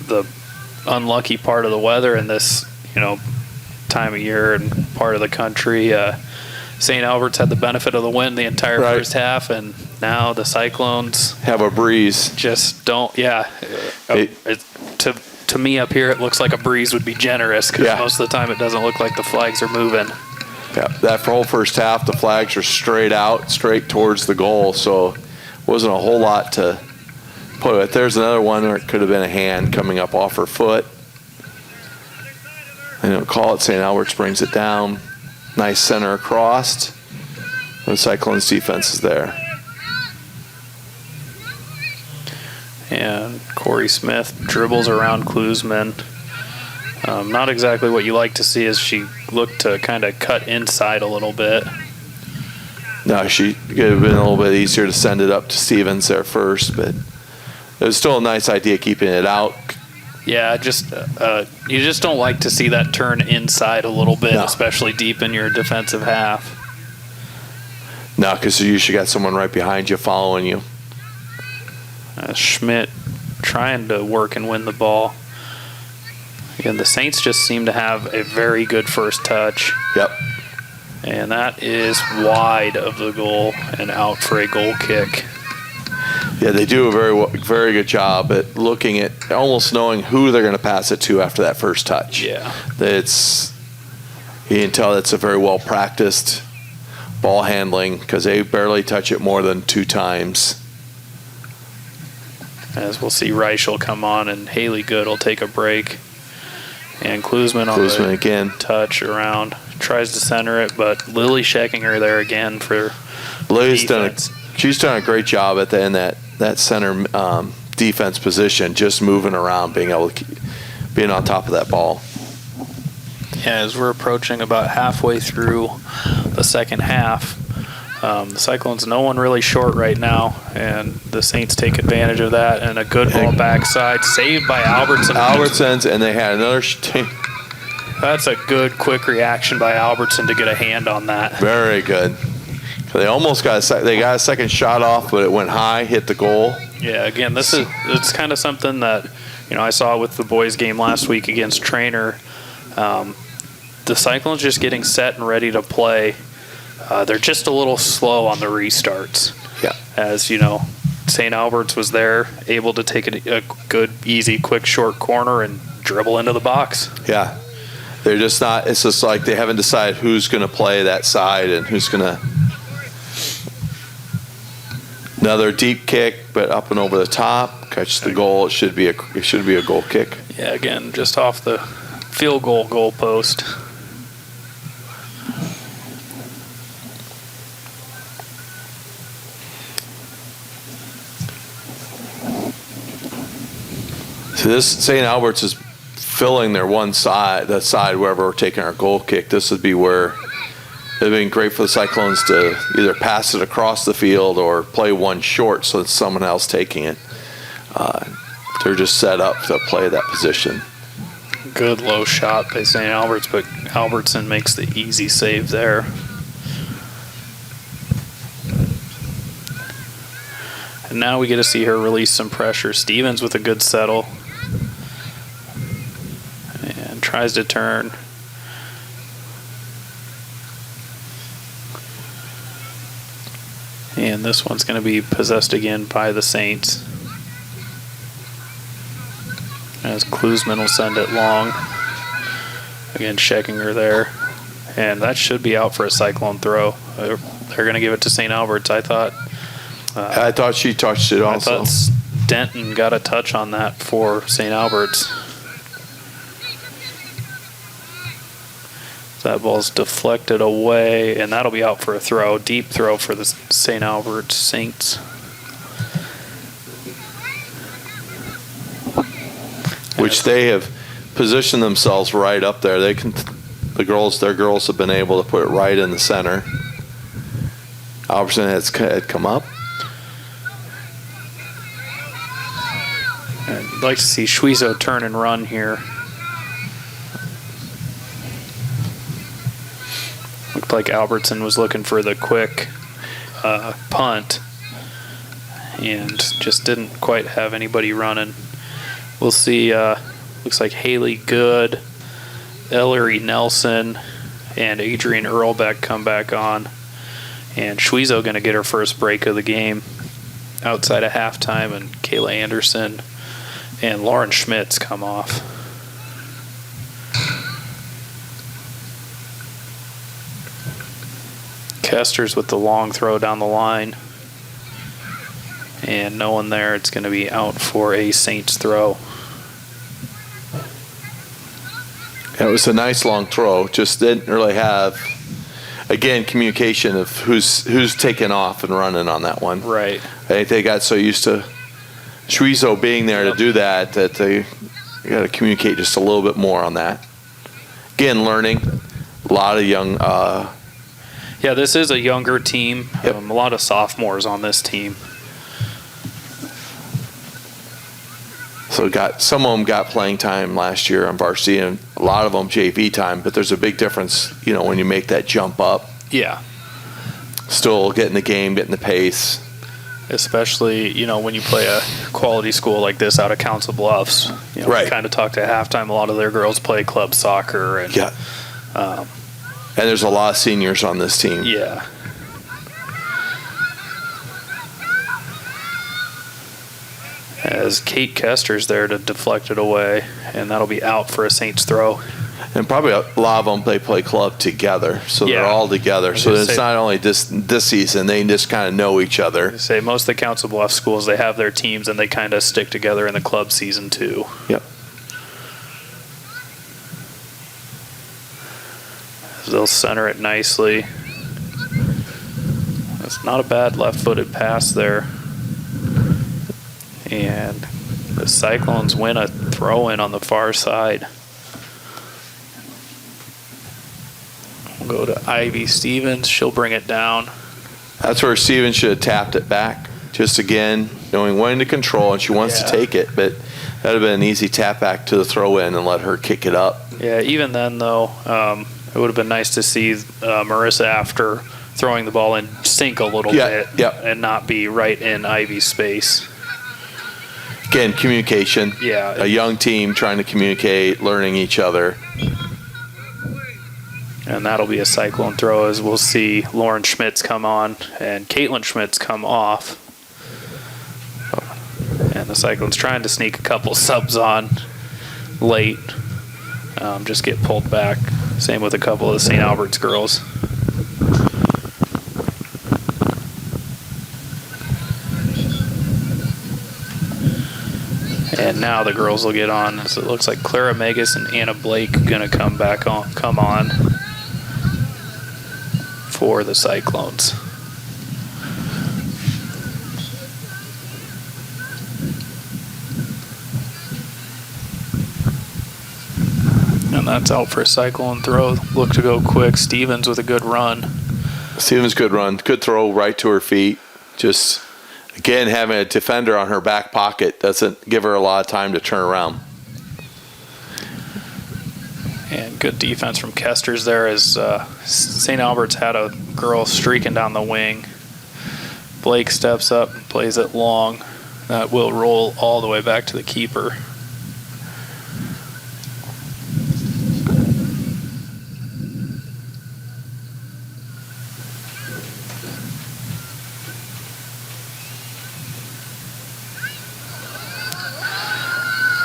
the unlucky part of the weather in this, time of year and part of the country. St. Albert's had the benefit of the wind the entire first half, and now the Cyclones have a breeze. Just don't, to me up here, it looks like a breeze would be generous because most of the time it doesn't look like the flags are moving. Yeah, that whole first half, the flags are straight out, straight towards the goal, so it wasn't a whole lot to put it. There's another one where it could have been a hand coming up off her foot. And call it. St. Albert's brings it down. Nice center across. The Cyclones defense is there. And Corey Smith dribbles around Klusman. Not exactly what you like to see as she looked to kind of cut inside a little bit. No, she could have been a little bit easier to send it up to Stevens there first, but it was still a nice idea keeping it out. Yeah, you just don't like to see that turn inside a little bit, especially deep in your defensive half. No, because you usually got someone right behind you following you. Schmidt trying to work and win the ball. Again, the Saints just seem to have a very good first touch. Yep. And that is wide of the goal and out for a goal kick. Yeah, they do a very good job at looking at almost knowing who they're going to pass it to after that first touch. Yeah. You can tell it's a very well practiced ball handling because they barely touch it more than 2 times. As we'll see, Reichel come on and Haley Good will take a break. And Klusman on the again. Touch around. Tries to center it, but Lily Scheckinger there again for Lily's she's done a great job at the end that center defense position, just moving around, being on top of that ball. Yeah, as we're approaching about halfway through the second half, the Cyclones, no one really short right now, and the Saints take advantage of that, and a good ball backside, saved by Albertson. Albertson's, and they had another That's a good, quick reaction by Albertson to get a hand on that. Very good. They almost got a second shot off, but it went high, hit the goal. Yeah, again, it's kind of something that I saw with the boys' game last week against Trainer. The Cyclones just getting set and ready to play. They're just a little slow on the restarts. Yeah. As St. Albert's was there, able to take a good, easy, quick, short corner and dribble into the box. Yeah. They're just not. It's just like they haven't decided who's going to play that side and who's going to. Another deep kick, but up and over the top, catch the goal. It should be a goal kick. Yeah, again, just off the field goal post. So this St. Albert's is filling their one side, that side wherever we're taking our goal kick. This would be where it'd been great for the Cyclones to either pass it across the field or play one short so it's someone else taking it. They're just set up to play that position. Good low shot by St. Albert's, but Albertson makes the easy save there. And now we get to see her release some pressure. Stevens with a good settle. And tries to turn. And this one's going to be possessed again by the Saints. As Klusman will send it long. Again, Scheckinger there. And that should be out for a Cyclone throw. They're going to give it to St. Albert's, I thought. I thought she touched it also. I thought Denton got a touch on that for St. Albert's. That ball's deflected away, and that'll be out for a throw. Deep throw for the St. Albert's Saints. Which they have positioned themselves right up there. Their girls have been able to put it right in the center. Albertson had come up. I'd like to see Schwizo turn and run here. Looked like Albertson was looking for the quick punt and just didn't quite have anybody running. We'll see. Looks like Haley Good, Ellery Nelson, and Adrian Earlbeck come back on. And Schwezo going to get her first break of the game outside of halftime, and Kayla Anderson and Lauren Schmitz come off. Kester's with the long throw down the line. And no one there. It's going to be out for a Saints throw. It was a nice long throw. Just didn't really have, again, communication of who's taking off and running on that one. Right. I think they got so used to Schwezo being there to do that they got to communicate just a little bit more on that. Again, learning. A lot of young. Yeah, this is a younger team. Yep. A lot of sophomores on this team. So some of them got playing time last year on varsity, and a lot of them JV time. But there's a big difference, when you make that jump up. Yeah. Still getting the game, getting the pace. Especially, when you play a quality school like this out of Council Bluffs. Right. We kind of talked at halftime. A lot of their girls play club soccer, and yeah. And there's a lot of seniors on this team. Yeah. As Kate Kester's there to deflect it away, and that'll be out for a Saints throw. And probably a lot of them, they play club together, so they're all together. So it's not only this season, they just kind of know each other. Say most of the Council Bluffs schools, they have their teams, and they kind of stick together in the club season too. Yep. They'll center it nicely. That's not a bad left-footed pass there. And the Cyclones win a throw-in on the far side. We'll go to Ivy Stevens. She'll bring it down. That's where Stevens should have tapped it back. Just again, knowing when to control, and she wants to take it, but that would have been an easy tap back to the throw-in and let her kick it up. Yeah, even then, though, it would have been nice to see Marissa, after throwing the ball in, sink a little bit and not be right in Ivy's space. Again, communication. Yeah. A young team trying to communicate, learning each other. And that'll be a Cyclone throw, as we'll see Lauren Schmitz come on and Caitlin Schmitz come off. And the Cyclones trying to sneak a couple subs on late. Just get pulled back. Same with a couple of the St. Albert's girls. And now the girls will get on. So it looks like Clara Megas and Anna Blake gonna come on for the Cyclones. And that's out for a Cyclone throw. Look to go quick. Stevens with a good run. Stevens, good run. Good throw right to her feet. Just, again, having a defender on her back pocket doesn't give her a lot of time to turn around. And good defense from Kester's there, as St. Albert's had a girl streaking down the wing. Blake steps up and plays it long. That will roll all the way back to the keeper.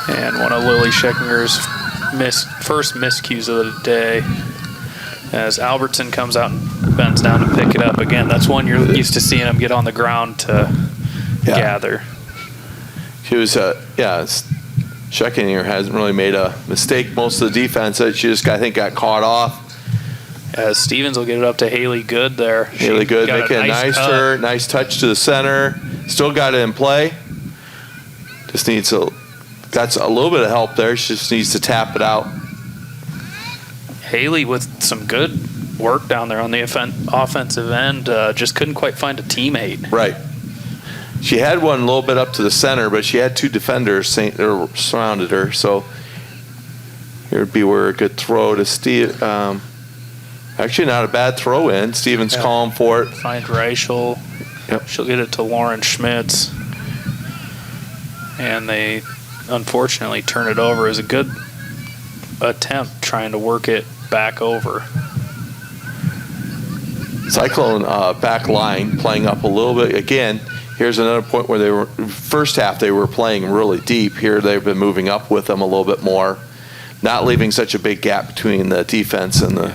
And one of Lily Scheckinger's first miscues of the day, as Albertson comes out and bends down to pick it up again. That's one you're used to seeing him get on the ground to gather. She was, Scheckinger hasn't really made a mistake most of the defense. She just, I think, got caught off. As Stevens will get it up to Haley Good there. Haley Good making a nice turn, nice touch to the center. Still got it in play. Just needs got a little bit of help there. She just needs to tap it out. Haley with some good work down there on the offensive end. Just couldn't quite find a teammate. Right. She had one a little bit up to the center, but she had two defenders surrounded her. So here would be where a good throw to Steve. Actually, not a bad throw in. Stevens calling for it. Find Reichel. Yep. She'll get it to Lauren Schmitz. And they unfortunately turn it over. As a good attempt trying to work it back over. Cyclone back line playing up a little bit. Again, here's another point where they were, first half they were playing really deep. Here they've been moving up with them a little bit more, not leaving such a big gap between the defense and the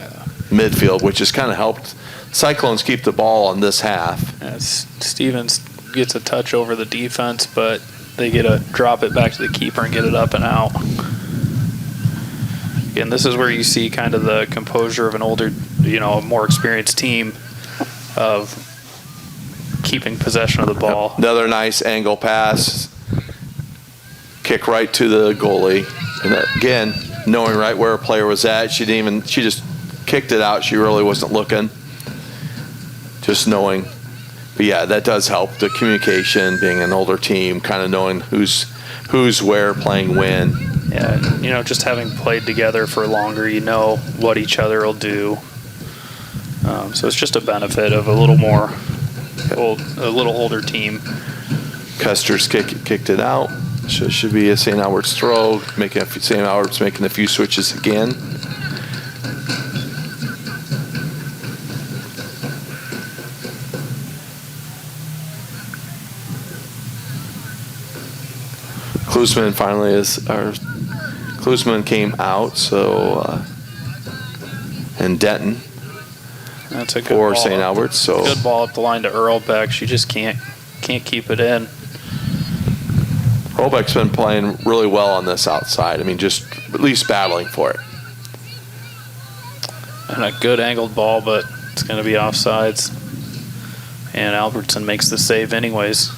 midfield, which has kind of helped Cyclones keep the ball on this half. Stevens gets a touch over the defense, but they get to drop it back to the keeper and get it up and out. Again, this is where you see kind of the composure of an older, more experienced team of keeping possession of the ball. Another nice angle pass. Kick right to the goalie. And again, knowing right where a player was at, she just kicked it out. She really wasn't looking. Just knowing. But yeah, that does help. The communication, being an older team, kind of knowing who's where, playing when. Yeah, just having played together for longer, you know what each other will do. So it's just a benefit of a little older team. Custer's kicked it out. So it should be a St. Albert's throw. St. Albert's making a few switches again. Klusman came out, so and Denton. That's a good for ball. St. Albert's. So good ball up the line to Earlbeck. She just can't keep it in. Earlbeck's been playing really well on this outside. I mean, just at least battling for it. And a good angled ball, but it's going to be offsides. And Albertson makes the save anyways.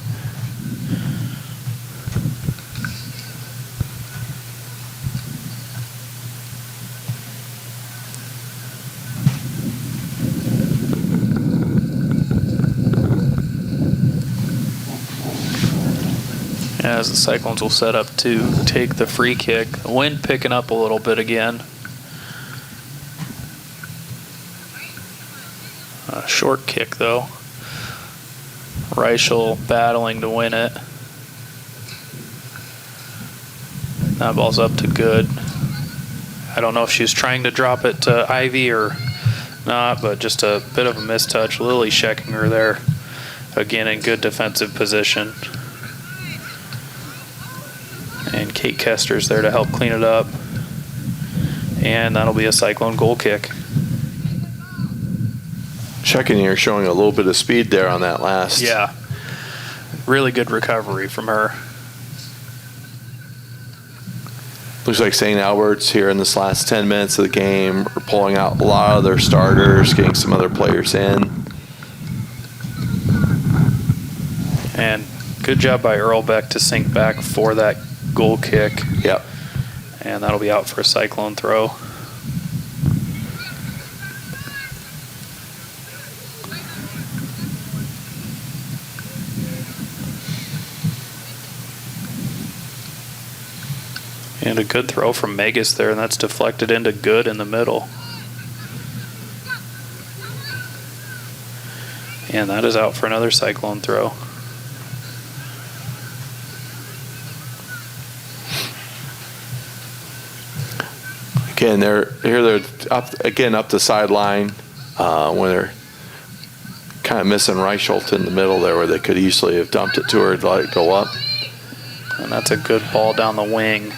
As the Cyclones will set up to take the free kick. The wind picking up a little bit again. A short kick though. Reichel battling to win it. That ball's up to good. I don't know if she was trying to drop it to Ivy or not, but just a bit of a mistouch. Lily Scheckinger there. Again in good defensive position. And Kate Kester's there to help clean it up. And that'll be a Cyclone goal kick. Checking here, showing a little bit of speed there on that last. Yeah. Really good recovery from her. Looks like St. Albert's here in this last 10 minutes of the game are pulling out a lot of their starters, getting some other players in. And good job by Earlbeck to sink back for that goal kick. Yep. And that'll be out for a Cyclone throw. And a good throw from Megas there, and that's deflected into good in the middle. And that is out for another Cyclone throw. Again, they're up the sideline when they're kind of missing Reichelt in the middle there, where they could easily have dumped it to her to let it go up. And that's a good ball down the wing.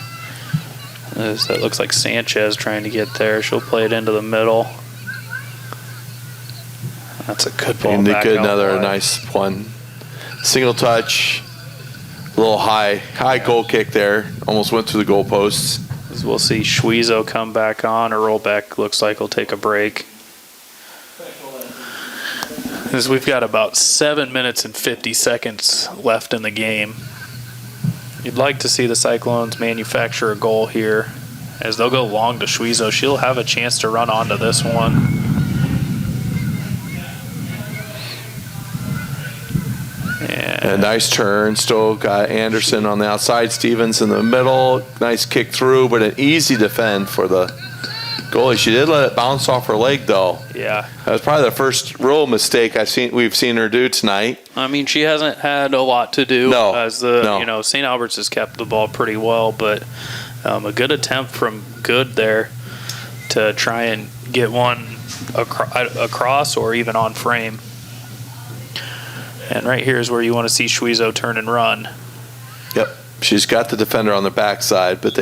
That looks like Sanchez trying to get there. She'll play it into the middle. That's a good ball. And back another out nice one. Single touch, a little high goal kick there. Almost went through the goalposts. As we'll see Schwiezo come back on. Earlbeck looks like he'll take a break. As we've got about 7 minutes and 50 seconds left in the game. You'd like to see the Cyclones manufacture a goal here. As they'll go long to Schwiezo, she'll have a chance to run onto this one. And a nice turn. Still got Anderson on the outside. Stevens in the middle. Nice kick through, but an easy defend for the goalie. She did let it bounce off her leg, though. Yeah. That was probably the first real mistake we've seen her do tonight. I mean, she hasn't had a lot to do. No. St. Albert's has kept the ball pretty well, but a good attempt from Good there to try and get one across or even on frame. And right here is where you want to see Schwezo turn and run. Yep. She's got the defender on the backside, but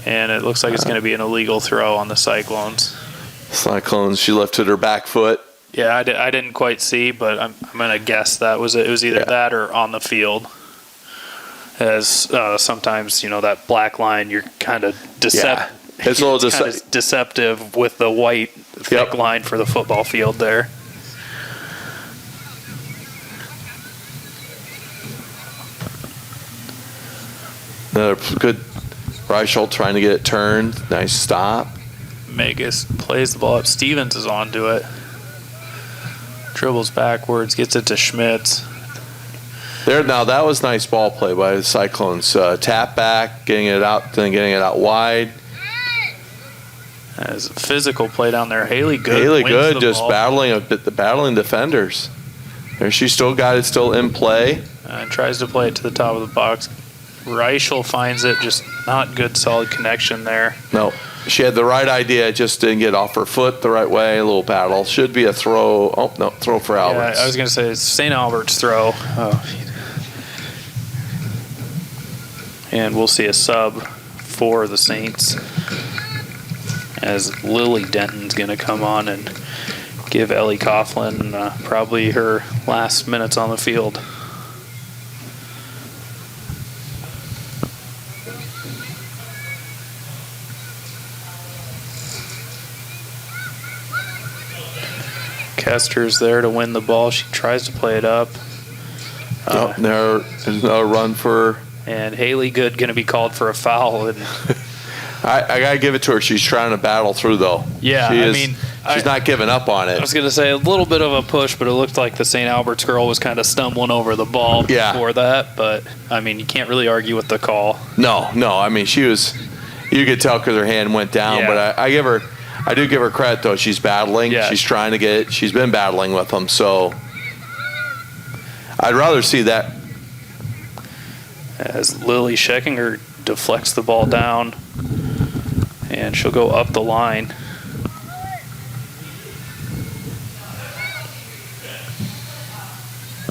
and it looks like it's going to be an illegal throw on the Cyclones. Cyclones, she lifted her back foot. Yeah, I didn't quite see, but I'm going to guess that was it. It was either that or on the field. As sometimes, that black line, you're kind of deceptive. Yeah. It's a little deceptive with the white thick line for the football field there. Another good Reichel trying to get it turned. Nice stop. Magus plays the ball up. Stevens is onto it. Dribbles backwards, gets it to Schmitz. Now that was nice ball play by the Cyclones. Tap back, getting it out, then getting it out wide. As a physical play down there, Haley Good. Haley Good just ball. battling defenders. There, she still got it, still in play. And tries to play it to the top of the box. Reichel finds it, just not good solid connection there. No, she had the right idea, just didn't get off her foot the right way. A little battle. Should be a throw. Oh, no, throw for Alberts. Yeah, I was going to say it's St. Albert's throw. And we'll see a sub for the Saints as Lily Denton's going to come on and give Ellie Coughlin probably her last minutes on the field. Kester's there to win the ball. She tries to play it up. There's no run for. And Haley Good going to be called for a foul. And I got to give it to her. She's trying to battle through, though. Yeah, she's not giving up on it. I was going to say a little bit of a push, but it looked like the St. Albert's girl was kind of stumbling over the ball before that. But, you can't really argue with the call. No. She was – you could tell because her hand went down. Yeah. But I do give her credit, though. She's battling. Yeah. She's trying to get it. She's been battling with them. So I'd rather see that. As Lily Scheckinger deflects the ball down, and she'll go up the line.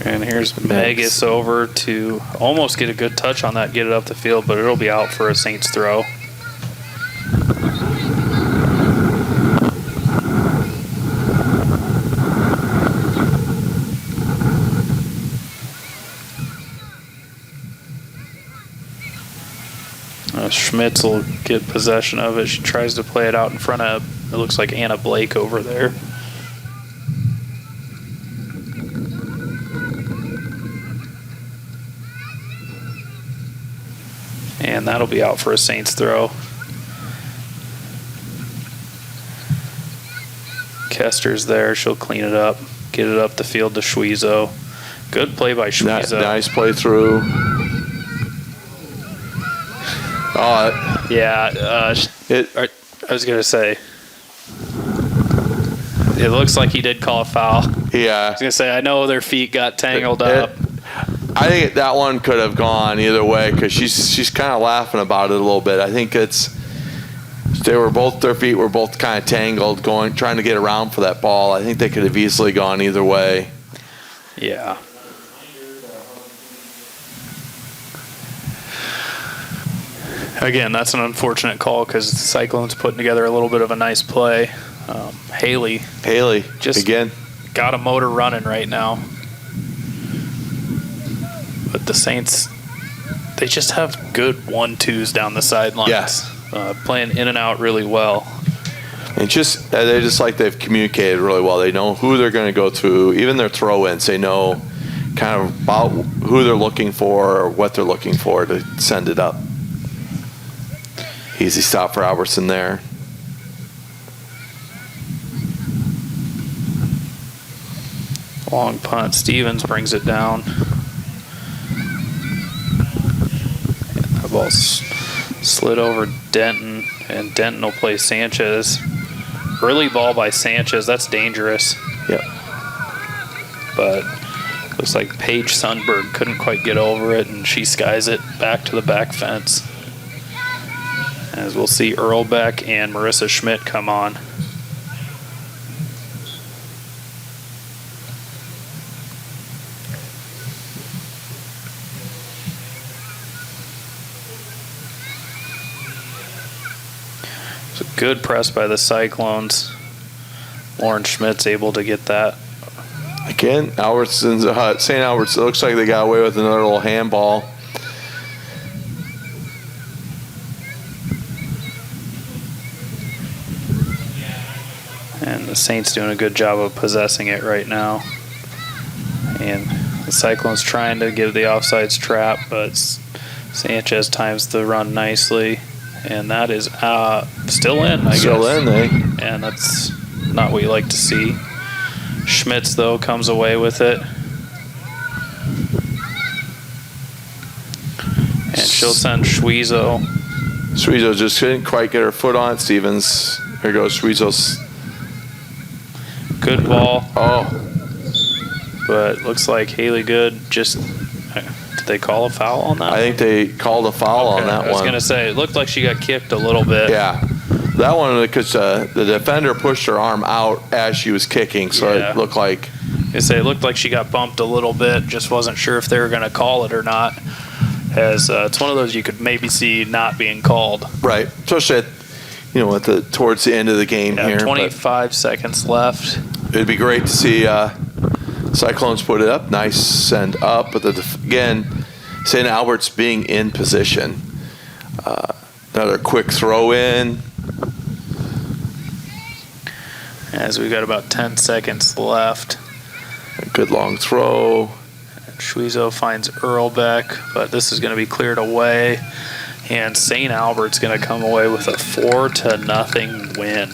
And here's Magus over to almost get a good touch on that, get it up the field, but it'll be out for a Saints throw. Schmitz will get possession of it. She tries to play it out in front of, it looks like Anna Blake over there. And that'll be out for a Saints throw. Kester's there. She'll clean it up, get it up the field to Schwezo. Good play by Schwezo. Nice play through. I was going to say, it looks like he did call a foul. Yeah. I was going to say, I know their feet got tangled up. I think that one could have gone either way because she's kind of laughing about it a little bit. I think their feet were both kind of tangled, trying to get around for that ball. I think they could have easily gone either way. Yeah. Again, that's an unfortunate call because the Cyclones putting together a little bit of a nice play. Haley just again got a motor running right now. But the Saints, they just have good 1-2s down the sidelines. Yes. Playing in and out really well. And they're just like they've communicated really well. They know who they're going to go to. Even their throw-ins, they know kind of about who they're looking for or what they're looking for to send it up. Easy stop for Albertson there. Long punt. Stevens brings it down. The ball slid over Denton. And Denton will play Sanchez. Early ball by Sanchez, that's dangerous. Yep. But looks like Paige Sundberg couldn't quite get over it, and she skies it back to the back fence. As we'll see Earlbeck and Marissa Schmidt come on. It's a good press by the Cyclones. Lauren Schmidt's able to get that. Again, St. Albert's, it looks like they got away with another little handball. And the Saints doing a good job of possessing it right now. And the Cyclones trying to give the offsides trap, but Sanchez times the run nicely. And that is still in, I guess. Still in, eh? And that's not what you like to see. Schmitz, though, comes away with it. And she'll send Schwezo. Schwezo just couldn't quite get her foot on it. Stevens. Here goes Schwezo's. Good ball. Oh. But looks like Haley Good just... Did they call a foul on that? I think they called a foul on that one. I was going to say, it looked like she got kicked a little bit. Yeah. That one, because the defender pushed her arm out as she was kicking, so it looked like... It looked like she got bumped a little bit, just wasn't sure if they were going to call it or not. As it's one of those you could maybe see not being called. Right. Especially towards the end of the game here. 25 seconds left. It'd be great to see Cyclones put it up. Nice send up. But again, St. Albert's being in position. Another quick throw in. As we've got about 10 seconds left. A good long throw. Schwezo finds Earlbeck, but this is going to be cleared away. And St. Albert's going to come away with a 4-0 win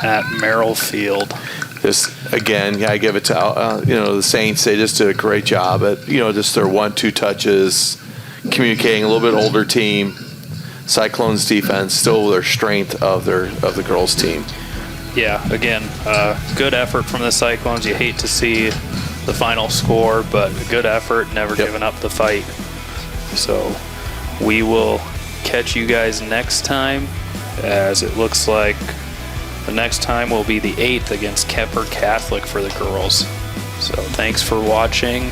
at Merrill Field. Just again, I give it to the Saints. They just did a great job at just their 1-2 touches, communicating. A little bit older team. Cyclones defense still their strength of the girls team. Yeah, again, good effort from the Cyclones. You hate to see the final score, but a good effort, never giving up the fight. So we will catch you guys next time, as it looks like the next time will be the 8th against Kemper Catholic for the girls. So thanks for watching,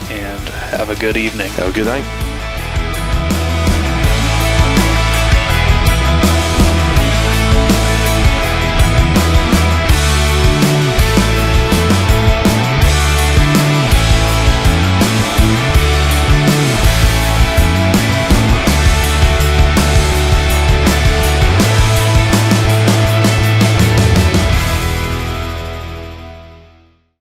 and have a good evening. Have a good night.